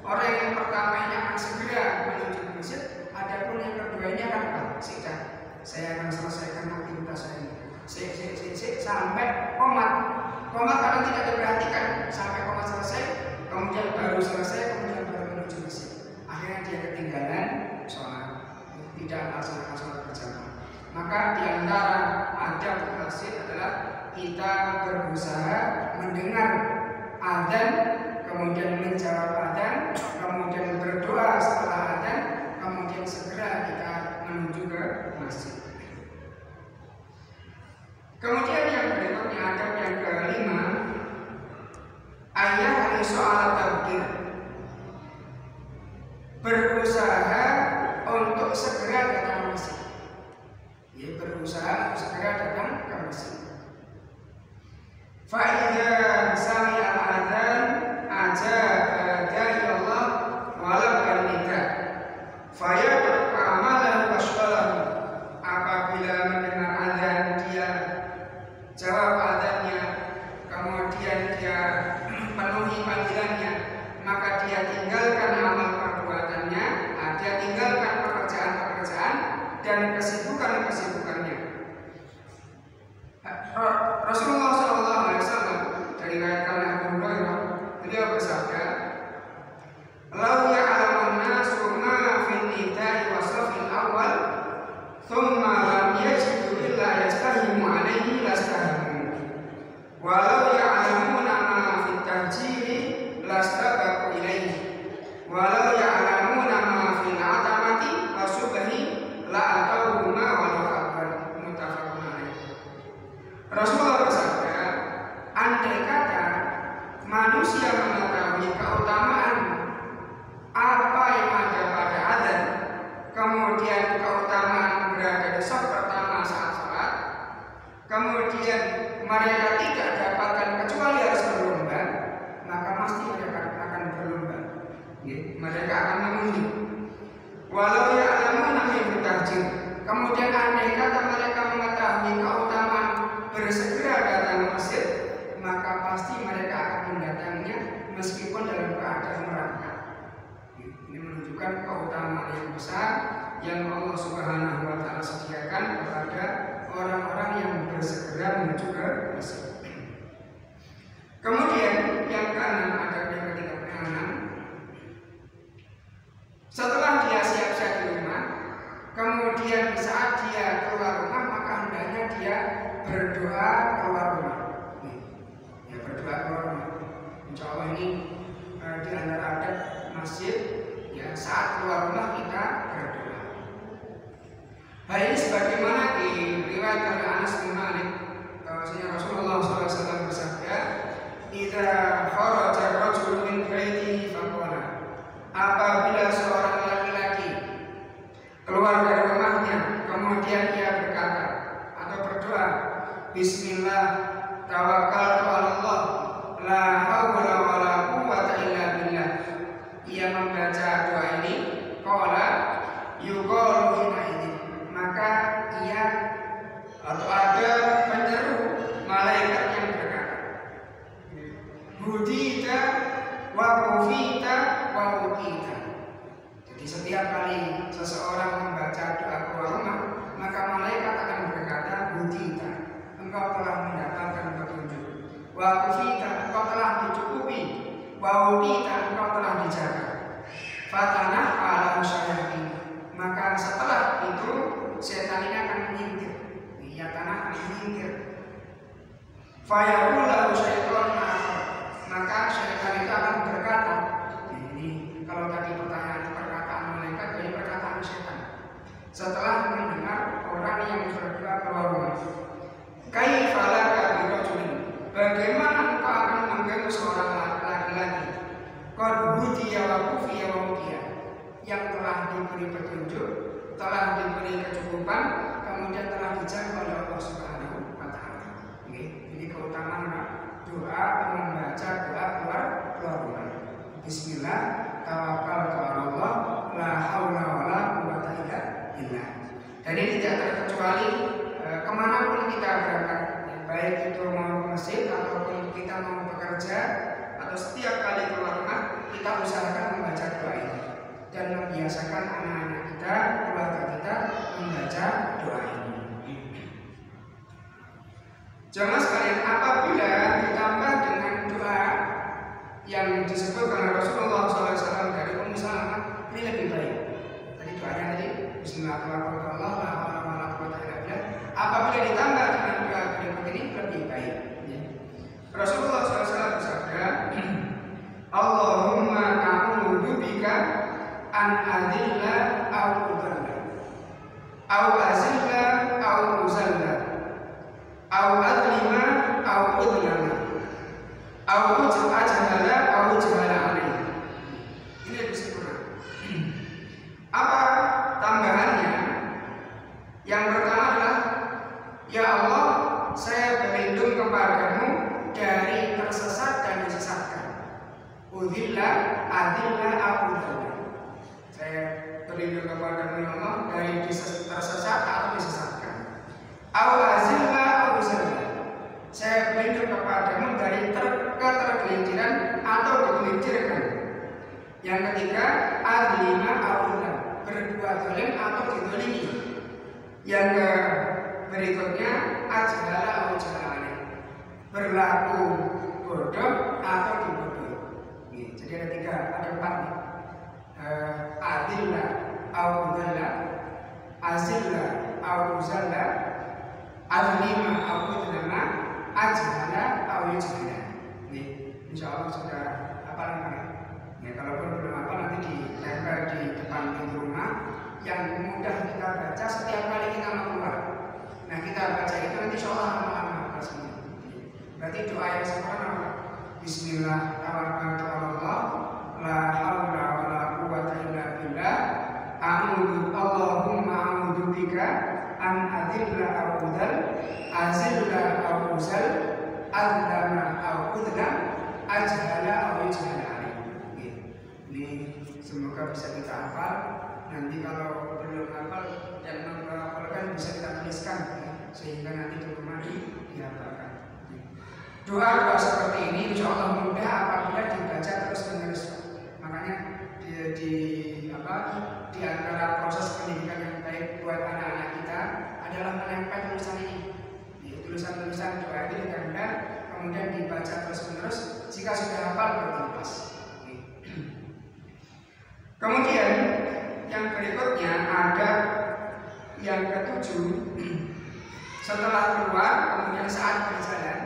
orang yang pertama ini akan segera menuju ke masjid, adapun yang kedua ini akan sudah, saya akan selesaikan aktivitas saya sampai komat karena tidak diperhatikan, sampai komat selesai, kemudian baru selesai, kemudian baru menuju masjid. Akhirnya dia ketinggalan sholat, tidak melaksanakan sholat berjamaah. Maka di antara adab masjid adalah kita berusaha mendengar adzan, kemudian menjawab adzan, kemudian berdoa setelah adzan, kemudian segera kita menuju ke masjid. Kemudian yang berikutnya adab yang kelima, ayah soal tabkir, berusaha untuk segera datang ke masjid. Ya, berusaha untuk segera datang ke masjid. Fa'idha sami al-adhan ajaba da'i Allah walau kan-nida fayaduk amalahu wasbalahu. Apabila mendengar adzan dia jawab adzannya, kemudian dia penuhi panggilannya, maka dia tinggalkan amal perbuatannya, dia tinggalkan pekerjaan-pekerjaan dan kesibukan-kesibukannya. Rasulullah SAW dari riwayat Abu Hurairah, beliau bersabda, "Lau ya'lamun nasu ma fil nida'i wa safil awal, thumma lam yajidu illa yastahimu alaihi lastahimu. Walau ya'lamuna ma fit tahjiri lastabaqu ilaihi. Walau ya'lamuna ma fil atamati wa subhi la'atawhuma walau akbar." Muttafaqun alaih. Rasulullah bersabda, andai kata manusia mengetahui keutamaan apa yang ada pada adzan, kemudian keutamaan berada di saf pertama saat salat, kemudian mereka tidak dapatkan kecuali harus berlomba, maka pasti mereka akan berlomba. Mereka akan mengundi. Walau ya'lamuna min tahjir, kemudian andai kata mereka mengetahui keutamaan bersegera datang ke masjid, maka pasti mereka akan mendatanginya meskipun dalam keadaan merangkak. Ini menunjukkan keutamaan yang besar yang Allah Subhanahu wa Ta'ala sediakan kepada orang-orang yang bersegera menuju ke masjid. Kemudian yang keenam, adab yang keenam, setelah dia siap-siap di rumah, kemudian saat dia keluar rumah, maka hendaknya dia berdoa keluar rumah. Ya, berdoa keluar rumah. Insya Allah ini di antara adab masjid, ya, saat keluar rumah kita berdoa. Hal ini sebagaimana diriwayatkan oleh Anas bin Malik, bahwasanya Rasulullah SAW bersabda, "Idza kharaja rajulun min baitihi faqala." Apabila seorang laki-laki keluar dari rumahnya, kemudian ia berkata atau berdoa, "Bismillah, tawakkaltu 'ala Allah, la haula wala quwwata illa billah." Ia membaca doa ini, qala yuqalu ini, maka ia atau ada penyeru malaikat yang berkata, "Hudita wa kufita wa uqita." Jadi setiap kali seseorang membaca doa keluar rumah, maka malaikat akan berkata, "Hudita, engkau telah mendapatkan petunjuk. Wa kufita, engkau telah dicukupi. Wa uqita, engkau telah dijaga. Fatanah ala musyayatin." Maka setelah itu setan ini akan menyingkir. Ya, tanah akan menyingkir. Fayaqulu lahu syaitan akhar, maka syaitan itu akan berkata, ini kalau tadi perkataan malaikat, jadi perkataan syaitan. Setelah mendengar orang yang berdoa keluar rumah, kaifa laka bi rajulin, bagaimana engkau akan mengganggu seorang laki-laki qad hudiya wa kufiya wa udiya, yang telah diberi petunjuk, telah diberi kecukupan, kemudian telah dijaga oleh Allah Subhanahu wa Ta'ala. Ini keutamaan doa, membaca doa keluar rumah. Bismillah, tawakkaltu 'ala Allah, la haula wala quwwata illa billah. Dan ini tidak terkecuali kemanapun kita berangkat, baik itu mau ke masjid ataupun kita mau bekerja, atau setiap kali keluar rumah kita usahakan membaca doa ini dan membiasakan anak-anak kita, keluarga kita membaca doa ini. Jamaah sekalian, apabila ditambah dengan doa yang disebut oleh Rasulullah SAW dari Ummu Salamah, ini lebih baik. Tadi doanya tadi Bismillahirrahmanirrahim, apabila ditambah dengan Rasulullah SAW bersabda, Allahumma a'udzu bika an adilla au udalla au azilla au uzalla au adlima au udlama au ujhala au ujhala alaih. Ini lebih sempurna. Apa tambahannya? Yang pertama adalah, ya Allah, saya berlindung kepadamu dari tersesat dan disesatkan. Udhilla, adilla, udhalla. Saya berlindung kepadamu ya Allah dari tersesat atau disesatkan. Au azilla, au uzalla. Saya berlindung kepadamu dari ketergelinciran atau digelincirkan. Yang ketiga, adlima, udhalla. Berbuat zalim atau dizalimi. Yang berikutnya, ajhala au ujhala, berlaku bodoh atau dibodohi. Jadi ada tiga, ada empat nih. Adilla au udalla, azilla au uzalla, adlima au udlama, ajhala au ujhala. Nih, insya Allah sudah hafal kan? Ya, kalaupun belum hafal nanti ditempel di depan pintu rumah yang mudah kita baca setiap kali kita mau keluar. Nah, kita baca itu nanti insya Allah lama-lama hafal semua. Berarti doa yang sempurna apa? Bismillah, tawakkaltu 'ala Allah, la haula wala quwwata illa billah. Allahumma a'udzu bika an adilla au udal, azilla au uzal, adlama au udlam, ajhala au ujhala alaih. Ini semoga bisa kita hafal. Nanti kalau belum hafal dan menghafalkan bisa kita tuliskan sehingga nanti di rumah dihafalkan. Doa seperti ini insya Allah mudah apabila dibaca terus menerus. Makanya di antara proses pendidikan yang baik buat anak-anak kita adalah menempel tulisan ini. Tulisan-tulisan doa ini ditempel, kemudian dibaca terus menerus. Jika sudah hafal baru dilepas. Kemudian yang berikutnya ada yang ketujuh. Setelah keluar kemudian saat berjalan,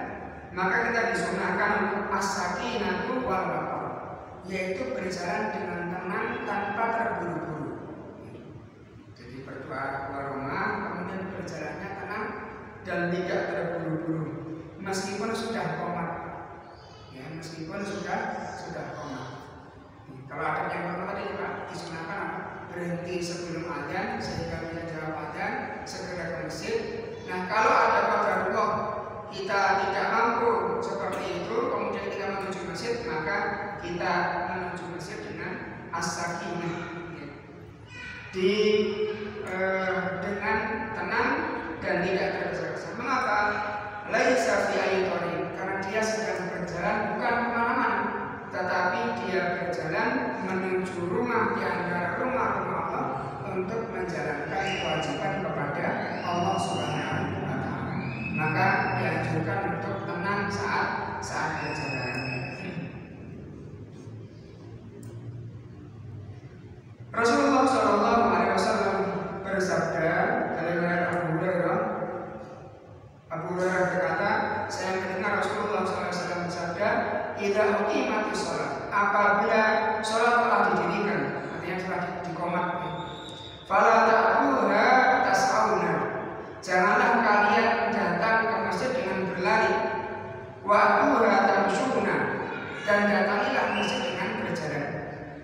maka kita disunahkan untuk as-sakinatu wal waqar, yaitu berjalan dengan tenang tanpa terburu-buru. Jadi berdoa keluar rumah, kemudian berjalannya tenang dan tidak terburu-buru, meskipun sudah qomat. Ya, meskipun sudah qomat. Kalau ada yang pertama tadi Pak, disunahkan apa? Berhenti sebelum adzan sehingga bisa jawab adzan, segera ke masjid. Nah, kalau ada qadarullah kita tidak mampu seperti itu, kemudian kita menuju masjid, maka kita menuju masjid dengan as-sakinah, dengan tenang dan tidak tergesa-gesa. Mengapa? Laisa fi ayyi thariq, karena dia sedang berjalan bukan kemana-mana, tetapi dia berjalan menuju rumah di antara rumah-rumah Allah untuk menjalankan kewajiban kepada Allah Subhanahu wa Ta'ala. Maka dianjurkan untuk tenang saat berjalan. Rasulullah SAW bersabda dari Abu Hurairah. Abu Hurairah berkata, saya mendengar Rasulullah SAW bersabda, "Idza uqimatis shalah," apabila sholat telah didirikan, artinya telah diqomat, fala ta'buha tas'auna, janganlah kalian datang ke masjid dengan berlari, wa atuha tamshuna, dan datangilah masjid dengan berjalan.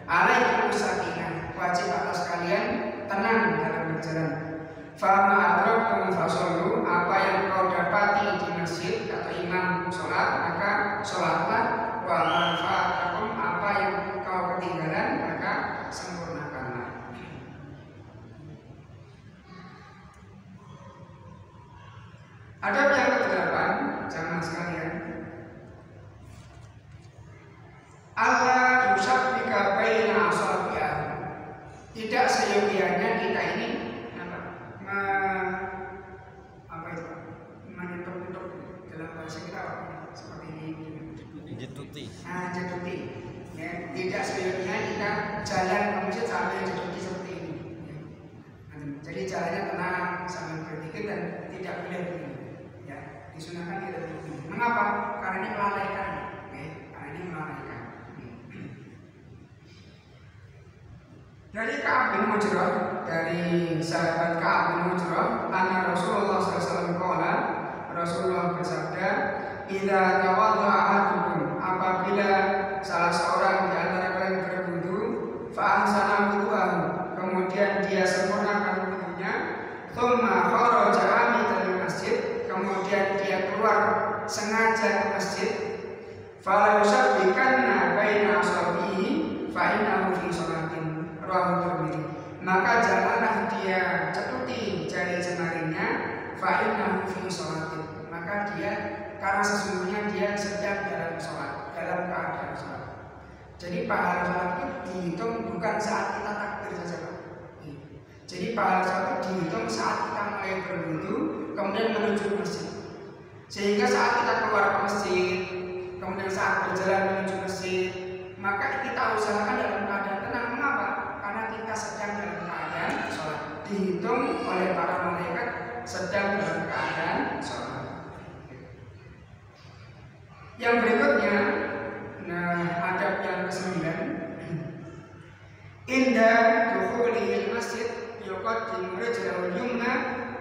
Alaikum sakinah, wajib atas kalian tenang dalam berjalan. Fama adraktum fasallu, apa yang kau dapati di masjid atau imam sholat maka sholatlah. Wa ma fatakum, apa yang kau ketinggalan maka sempurnakanlah. Adab yang ke-8, jamaah sekalian, Allah yusabbika baina asabi'ah. Tidak seyogianya kita ini menyentuh-sentuh dalam bahasa kita seperti ini. Jetuti. Jetuti. Ya, tidak seyogianya kita jalan ke masjid sambil jetuti seperti ini. Ya. Jadi jalannya tenang sambil berzikir dan tidak boleh begini. Ya, disunahkan kita begini. Mengapa? Karena ini melalui Ujrah dari sahabat Ka'ab bin Ujrah, anna Rasulullah SAW qala, Rasulullah bersabda, idza tawadda'a ahadukum, apabila salah seorang di antara kalian berwudu, fa ahsana wudu'ahu, kemudian dia sempurnakan wudunya, tsumma kharaja amidan masjid, kemudian dia keluar sengaja ke masjid, fala yusabbikanna baina asabihi fa innahu fi sholatin, rawahu Tirmidzi, maka janganlah dia cetuti jari jemarinya, fa innahu fi sholatin, maka dia karena sesungguhnya dia sedang dalam sholat, dalam keadaan sholat. Jadi pahala sholat itu dihitung bukan saat kita takbir saja, Pak. Jadi pahala sholat itu dihitung saat kita mulai berwudu, kemudian menuju ke masjid. Sehingga saat kita keluar ke masjid, kemudian saat berjalan menuju masjid, maka kita usahakan dalam keadaan tenang. Mengapa? Karena kita sedang dalam keadaan sholat. Dihitung oleh para malaikat sedang dalam keadaan sholat. Yang berikutnya, adab yang ke-9, inda dukhulil masjid yuqaddimu rijlahu yumna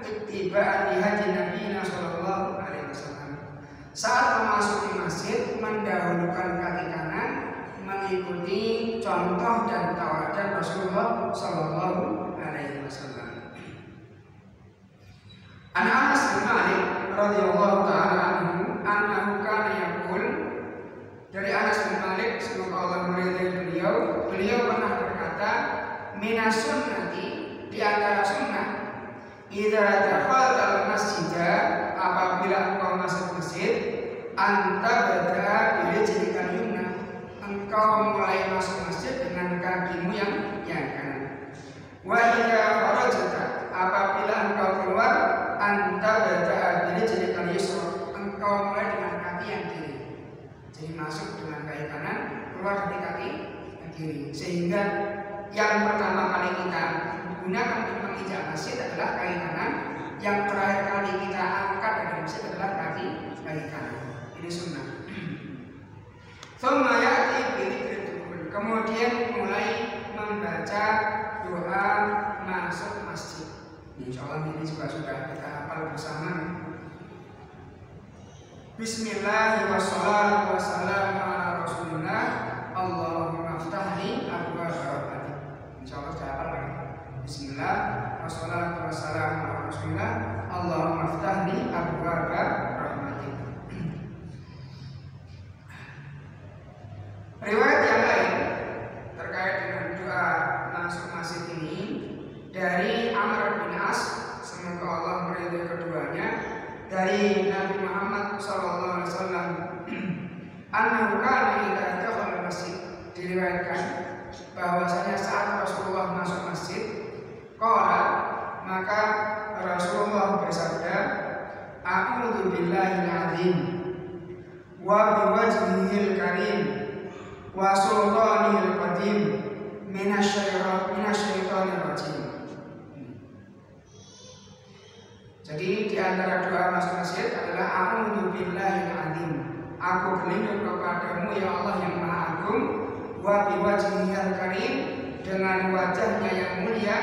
ittiba'an li hadi nabiyina sallallahu alaihi wasallam. Saat memasuki masjid, mendahulukan kaki kanan mengikuti contoh dan tawadan Rasulullah sallallahu alaihi wasallam. Anas bin Malik radhiyallahu taala anhu kana yaqul, dari Anas bin Malik semoga Allah meridai beliau pernah berkata, minas sunnati, di antara sunnah, idza dakhaltal masjida, apabila engkau masuk masjid, anta bada'a birijlikal yumna, engkau mulai masuk masjid dengan kakimu yang kanan. Wa idza kharajta, apabila engkau keluar, anta bada'a birijlikal yusra, engkau mulai dengan kaki yang kiri. Jadi masuk dengan kaki kanan, keluar dari kaki yang kiri. Sehingga yang pertama kali kita gunakan untuk menginjak masjid adalah kaki kanan, yang terakhir kali kita angkat dari masjid adalah kaki kanan. Ini sunnah. Tsumma ya'ti bidzikril, kemudian mulai membaca doa masuk masjid. Insyaallah ini juga sudah kita hafal bersama. Bismillah wassalatu wassalamu ala rasulillah, Allahumma aftahli abwaab rahmatik. Insyaallah sudah hafal lagi. Bismillah wassalatu wassalamu ala rasulillah, Allahumma aftahli abwaab rahmatik. Riwayat yang lain terkait dengan doa masuk masjid ini dari Amr bin As, semoga Allah meridai keduanya, dari Nabi Muhammad SAW, annahu kana idza dakhala masjid, diriwayatkan bahwasanya saat Rasulullah masuk masjid, qala, maka Rasulullah bersabda, a'udzu billahil azim wa biwajhihil karim wa sultanihil qadim minasyaitonir rajim. Jadi di antara doa masuk masjid adalah a'udzu billahil azim, aku berlindung kepadamu ya Allah yang Maha Agung, wa biwajhihil karim, dengan wajahnya yang mulia,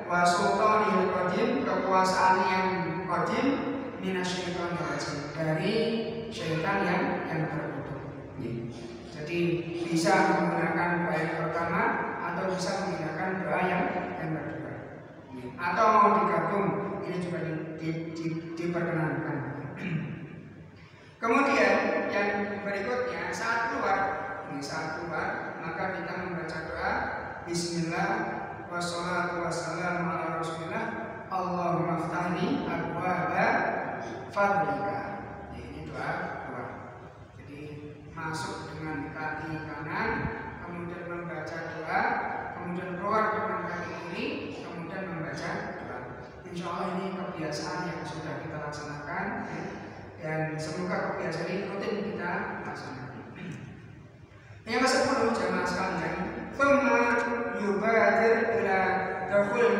wa sultanihil qadim, kekuasaan yang qadim, minasyaitonir rajim, dari syaitan yang terkutuk. Jadi bisa menggunakan doa yang pertama atau bisa menggunakan doa yang kedua, atau mau digabung, ini juga diperkenankan. Kemudian yang berikutnya saat keluar maka kita membaca doa Bismillah wassalatu wassalamu ala rasulillah, Allahumma aftahli abwaaba fadlika. Ini doa. Jadi masuk dengan kaki kanan, kemudian membaca doa, kemudian keluar dengan kaki kiri, kemudian membaca doa. Insya Allah ini kebiasaan yang sudah kita laksanakan, dan semoga kebiasaan ini rutin kita laksanakan. Yang ke-10 jamaah sekalian, tsumma yubadir ila dukhul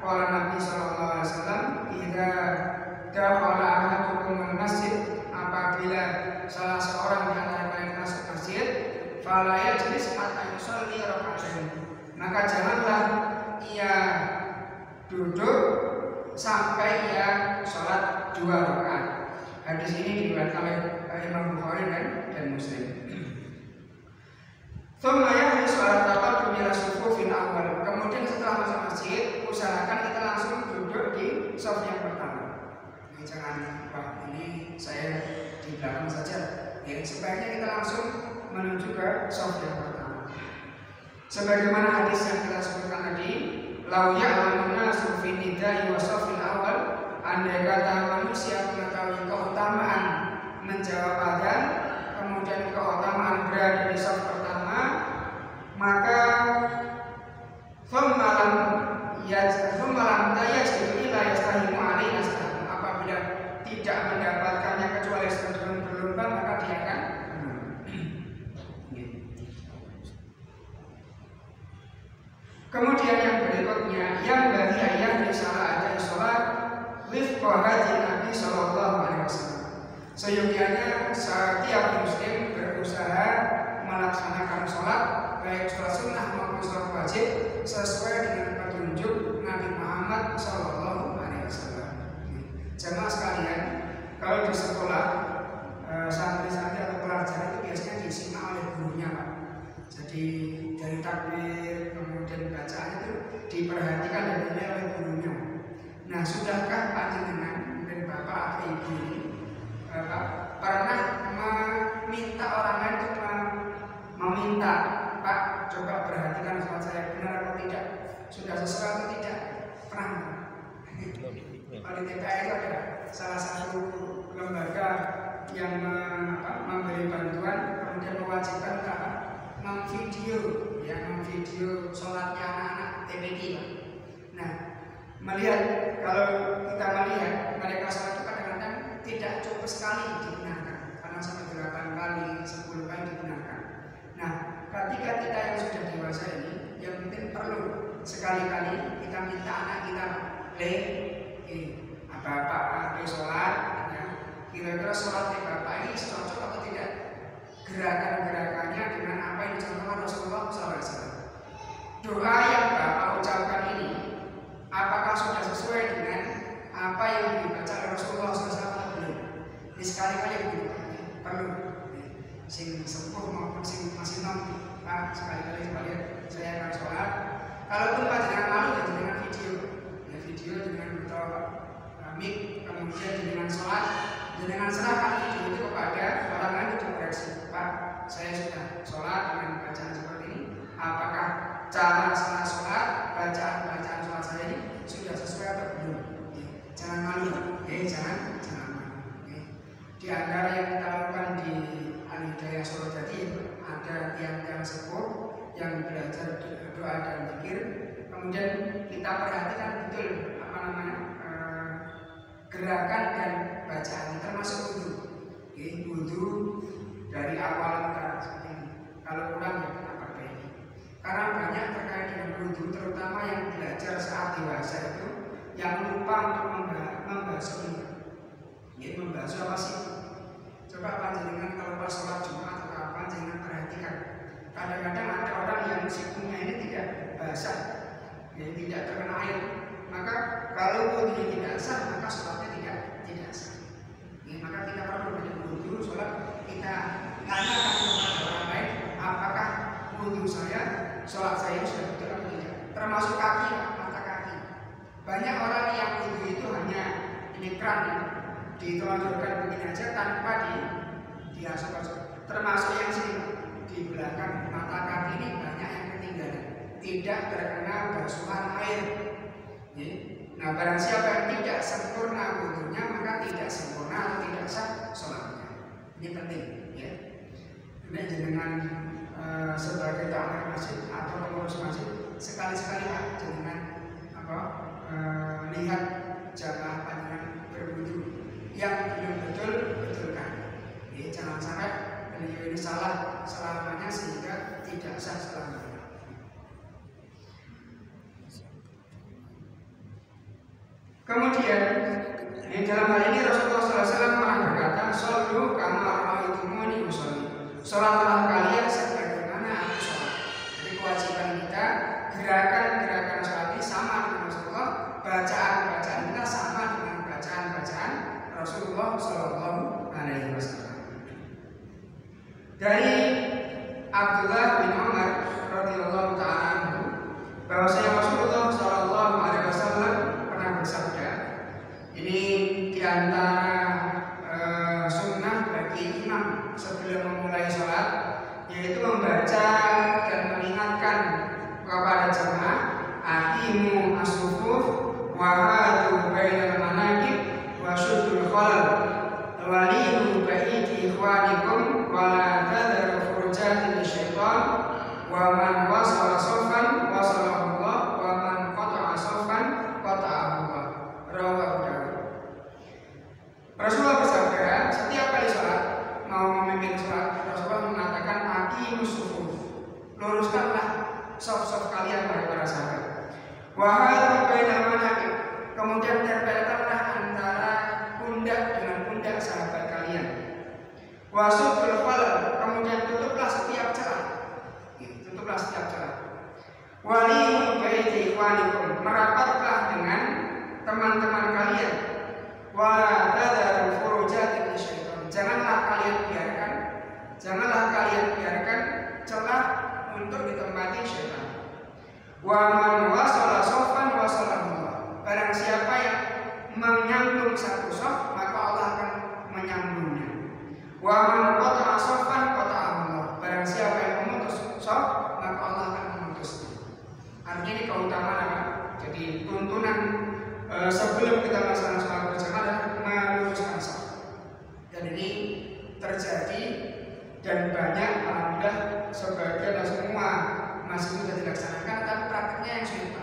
qala Nabi sallallahu alaihi wasallam, "Idza dakhala ahadukum al-masjid," apabila salah seorang di antara kalian masuk masjid, fala yajlis hatta yusalli raka'atain, maka janganlah ia duduk sampai ia sholat 2 rakaat. Hadis ini diriwayatkan oleh Imam Bukhari dan Muslim. Tsumma yahrisu ala taqaddumi ila sufufil awwal. Kemudian setelah masuk masjid, usahakan kita langsung duduk di shaf yang pertama. Ini jangan, wah ini saya di belakang saja. Ya, sebaiknya kita langsung menuju ke shaf yang pertama. Sebagaimana hadis yang kita sebutkan tadi, lau ya'lamun nasu fi nida'i wa shafil awal, andai kata manusia mengetahui keutamaan menjawab adzan, kemudian keutamaan berada di shaf pertama, maka thummalam tayajidu ila yastahimu alaihi nastahimu, apabila tidak mendapatkannya kecuali dengan berlomba, maka dia akan Kemudian yang berikutnya, yang bagi ayah di salah ada sholat wifqa hadi Nabi sallallahu alaihi wasallam. Seyogianya setiap muslim berusaha melaksanakan sholat baik sholat sunnah maupun sholat wajib sesuai dengan petunjuk Nabi Muhammad sallallahu alaihi wasallam. Jemaah sekalian, kalau di sekolah santri-santri atau pelajar itu biasanya disimak oleh gurunya, Pak. Jadi dari takbir kemudian bacaannya itu diperhatikan dan dinilai oleh gurunya. Nah, sudahkah panjenengan dan bapak atau ibu ini pernah meminta orang lain untuk meminta, Pak, coba perhatikan sholat saya benar atau tidak, sudah sesuai atau tidak? Pernah? Kalau di TPA itu ada salah satu lembaga yang memberi bantuan kemudian mewajibkan untuk memvideo sholatnya anak-anak TPQ. Nah, kalau kita melihat mereka sholat itu kadang-kadang tidak cukup sekali digunakan, karena sampai 8 kali, 10 kali digunakan. Nah, ketika kita yang sudah dewasa ini, yang mungkin perlu sekali-kali kita minta anak kita, bapak sholat, ya, kira-kira sholatnya bapak ini cocok atau tidak? Gerakan-gerakannya dengan apa yang dicontohkan Rasulullah SAW. Doa yang bapak ucapkan ini, apakah sudah sesuai dengan apa yang dibaca oleh Rasulullah SAW atau belum? Ini sekali-kali perlu. Sing sepuh maupun sing masih nom, Pak, sekali-kali coba lihat saya akan sholat. Kalaupun panjenengan malu ya dengan video dengan mic, kemudian dengan sholat, dengan serahkan video itu kepada orang lain untuk koreksi. Pak, saya sudah sholat dengan bacaan seperti ini. Apakah cara saya sholat, bacaan sholat saya ini sudah sesuai atau belum? Jangan malu, jangan malu. Di antara yang kita lakukan di Al-Hidayah Solo Jati, ada tiang-tiang sepuh yang belajar doa dan zikir. Kemudian kita perhatikan betul gerakan dan bacaan, termasuk wudhu. Wudhu dari awal kita seperti ini. Kalau kurang ya kita perbaiki. Karena banyak terkait dengan wudhu, terutama yang belajar saat dewasa itu, yang lupa untuk membasuh ini. Membasuh apa sih? Coba panjenengan kalau pas sholat Jumat atau apa, jangan perhatikan. Kadang-kadang ada orang yang sikunya ini tidak basah, tidak terkena air. Maka kalau wudhu tidak sah, maka sholatnya tidak sah. Maka kita perlu wudhu sholat, kita tanyakan kepada orang lain, apakah wudhu saya, sholat saya sudah betul atau tidak. Termasuk kaki, mata kaki. Banyak orang yang wudhu itu hanya ini keran, ditelonjorkan begini aja tanpa diasuh-asuh. Termasuk yang sini di belakang mata kaki ini banyak yang ketinggalan, tidak terkena basuhan air. Nah, barang siapa yang tidak sempurna wudhunya, maka tidak sempurna atau tidak sah sholatnya. Ini penting, ya. Ini dengan sebagai takmir masjid atau pengurus masjid, sekali-sekali dengan lihat jamaah panjenengan berwudhu yang belum betulkan. Jangan sampai beliau ini salah selamanya sehingga tidak sah selamanya. Kemudian dalam hal ini Rasulullah SAW pernah berkata, "Shollu kama ra'aitumuni usolli." Sholatlah kalian sebagaimana aku sholat. Jadi kewajiban kita, gerakan-gerakan sholat ini sama dengan Rasulullah, bacaan-bacaan kita sama dengan bacaan-bacaan Rasulullah SAW. Dari Abdullah bin Umar radhiyallahu ta'ala anhu, bahwasanya Rasulullah SAW pernah bersabda, ini diantara sunnah bagi imam sebelum memulai sholat, yaitu membaca dan mengingatkan kepada jemaah, aqimu as-sufuf wa hadu bainal manakib wa syuddul khalal walidu baiti ikhwanikum wa la tadharu furujatin syaitan wa man wasala sofan wasalahu Allah wa man qata'a sofan qata'ahu Allah. Rawahu Dawud. Rasulullah bersabda, setiap kali sholat, mau memimpin sholat, Rasulullah mengatakan aqimus sufuf, luruskanlah saf-saf kalian wahai para sahabat. Wa hadu bainal manakib, kemudian tempelkanlah antara pundak dengan pundak sahabat kalian. Wa syuddul khalal, kemudian tutuplah setiap celah. Tutuplah setiap celah. Wali baiti ikhwanikum, merapatlah dengan teman-teman kalian. Wala tadharu furujatin syaitan, janganlah kalian biarkan celah untuk ditempati syaitan. Wa man wasala sofan wasalamullah, barang siapa yang menyambung satu sof, maka Allah akan menyambungnya. Wa man qata'a sofan qata'ahullah, barang siapa yang memutus sof, maka Allah akan memutusnya. Artinya ini keutamaan apa? Jadi tuntunan sebelum kita melaksanakan sholat berjamaah adalah meluruskan saf. Dan ini terjadi dan banyak, alhamdulillah sebagian dan semua masih sudah dilaksanakan, tapi prakteknya yang sulit.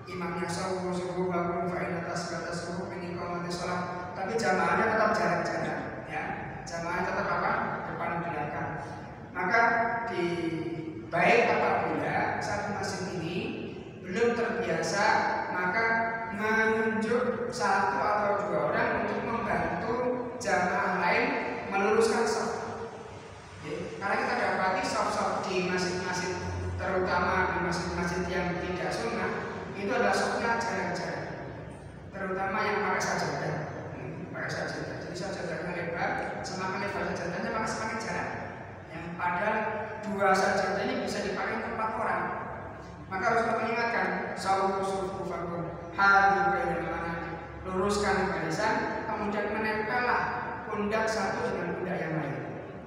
Imamnya subuh bangun fa'in atas batas subuh ini qamati sholat, tapi jamaahnya tetap jarak-jarak, ya. Jamaahnya tetap apa? Depan belakang. Maka di baik apabila satu masjid ini belum terbiasa, maka menunjuk satu atau dua orang untuk membantu jamaah lain meluruskan saf. Karena kita dapati saf-saf di masjid-masjid, terutama di masjid-masjid yang tidak sunnah, itu adalah safnya jarak-jarak. Terutama yang pakai sajadah, Jadi sajadahnya lebar, semakin lebar sajadahnya maka semakin jarak. Yang padahal dua sajadah ini bisa dipakai untuk 4 orang. Maka harus mengingatkan, sawu sufufakum hadu bainal manakib, luruskan barisan, kemudian menempellah pundak satu dengan pundak yang lain.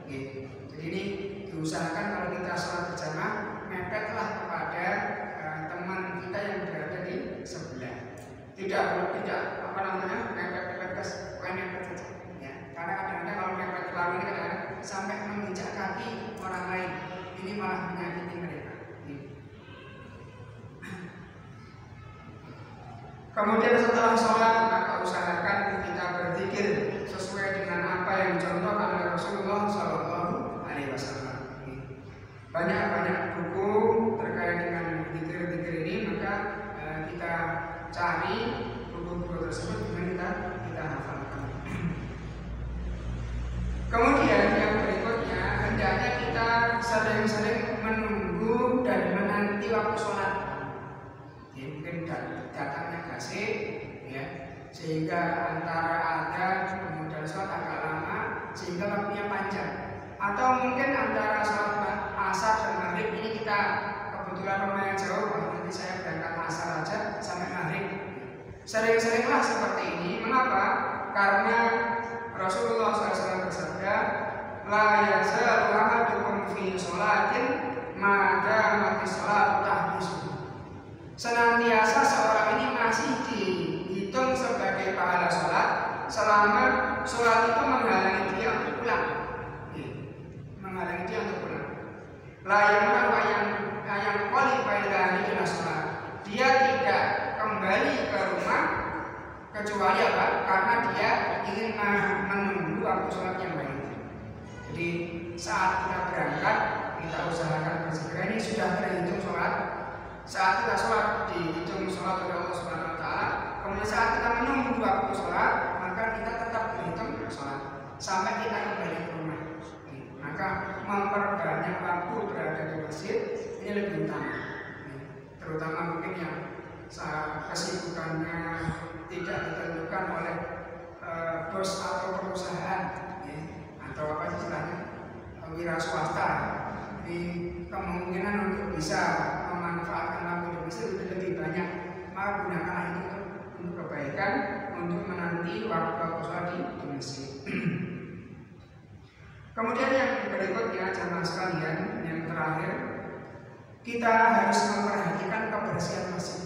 Jadi ini diusahakan kalau kita sholat berjamaah, mepetlah kepada teman kita yang berada di sebelah. Tidak mepet saja. Ya. Karena kadang-kadang kalau mepet terlalu ini kadang-kadang sampai menginjak kaki orang lain, ini malah menyakiti mereka. Kemudian setelah sholat, maka usahakan kita berzikir sesuai dengan apa yang dicontohkan oleh Rasulullah SAW. Banyak buku terkait dengan zikir-zikir ini, maka kita cari buku-buku tersebut dengan kita hafalkan. Kemudian yang berikutnya, hendaknya kita sering-sering menunggu dan menanti waktu sholat. Mungkin datangnya kasih, ya, sehingga antara azan kemudian sholat agak lama, sehingga waktunya panjang. Atau mungkin antara sholat asar dan maghrib ini kita kebetulan rumahnya jauh, nanti saya berangkat asar aja sampai maghrib. Sering-seringlah seperti ini. Mengapa? Karena Rasulullah SAW bersabda, la yazalu ahadukum fi sholatin ma damati sholatu tahbisu. Senantiasa seorang ini masih dihitung sebagai pahala sholat selama sholat itu menghalangi dia untuk pulang. La yang qualified ila sholat. Dia tidak kembali ke rumah kecuali apa? Karena dia ingin menunggu waktu sholat yang baik. Jadi saat kita berangkat, kita usahakan bersegera, ini sudah terhitung sholat. Saat kita sholat dihitung sholat oleh Allah Subhanahu Wa Taala. Kemudian saat saat kita menunggu waktu sholat, maka kita tetap berhitung sholat sampai kita kembali ke rumah. Maka memperbanyak waktu berada di masjid ini lebih utama. Terutama mungkin yang kesibukannya tidak ditentukan oleh bos atau perusahaan, atau apa istilahnya wira swasta. Jadi kemungkinan untuk bisa memanfaatkan waktu di masjid lebih banyak, maka gunakanlah itu untuk kebaikan, untuk menanti waktu sholat di masjid. Kemudian yang berikutnya jamaah sekalian, yang terakhir, kita harus memperhatikan kebersihan masjid.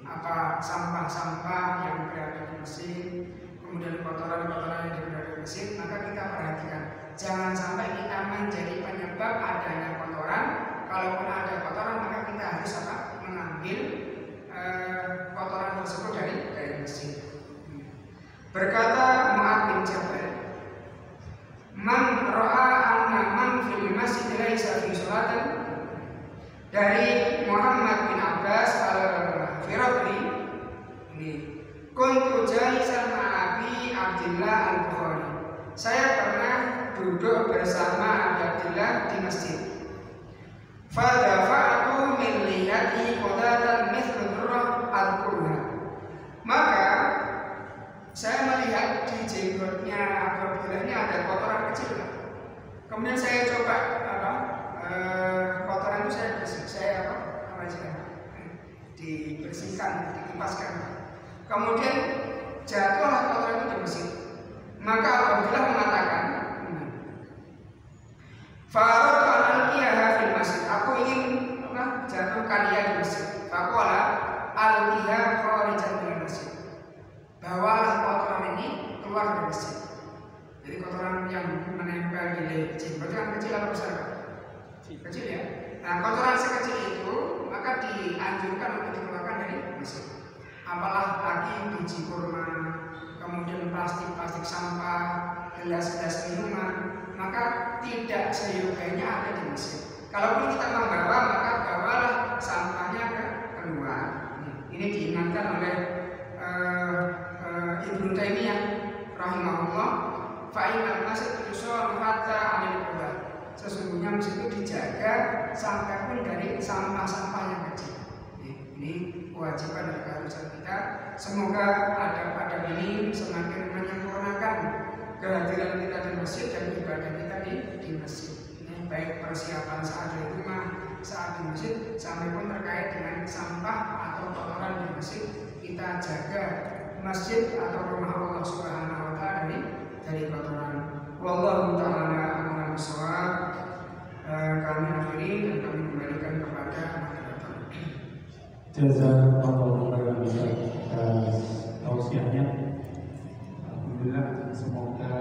Apa sampah-sampah yang berada di masjid, kemudian kotoran-kotoran yang berada di masjid, maka kita perhatikan. Jangan sampai kita menjadi penyebab adanya kotoran. Kalaupun ada kotoran, maka kita harus mengambil kotoran tersebut dari masjid. Berkata Mu'adz bin Jabal, "Man ra'a anna man fil masjid laisa fi sholatin." Dari Muhammad bin Abbas al-Firabri, ini kuntu jalisan ma'abi Abdillah al-Bukhari. Saya pernah duduk bersama Abi Abdillah di masjid. Fadafa'tu min liyati qadatan mithlu dhurrah al-qurha. Maka saya melihat di jenggotnya Abi Abdillah ini ada kotoran kecil. Kemudian saya coba kotoran itu dibersihkan, dikipaskan. Kemudian jatuhlah kotoran itu di masjid. Maka Abu Abdillah mengatakan, "Faratu al-qiyaha fil masjid." Aku ingin jatuhkan dia di masjid. Faqala al-qiyaha kharijan min masjid. Bawalah kotoran ini keluar dari masjid. Jadi kotoran yang menempel di jenggot itu kecil atau besar? Kecil ya. Nah, kotoran sekecil itu maka dianjurkan untuk dikeluarkan dari masjid. Apalagi biji kurma, kemudian plastik sampah, gelas-gelas minuman, maka tidak seyogyanya ada di masjid. Kalaupun kita membawa, maka bawalah sampahnya keluar. Ini diingatkan oleh Ibnu Taimiyah rahimahullah, fa'inal masjid yusol hatta anil qubah. Sesungguhnya masjid itu dijaga sampai pun dari sampah-sampah yang kecil. Ini kewajiban dan keharusan kita. Semoga adab-adab ini semakin menyempurnakan kehadiran kita di masjid dan ibadah kita di masjid. Ini baik persiapan saat di rumah, saat di masjid, sampai pun terkait dengan sampah atau kotoran di masjid. Kita jaga masjid atau rumah Allah Subhanahu wa taala dari kotoran. Wallahu ta'ala a'lam bishawab. Kami akhiri dan kami kembalikan kepada moderator. Jazakallahu khairan atas tausiahnya. Alhamdulillah, semoga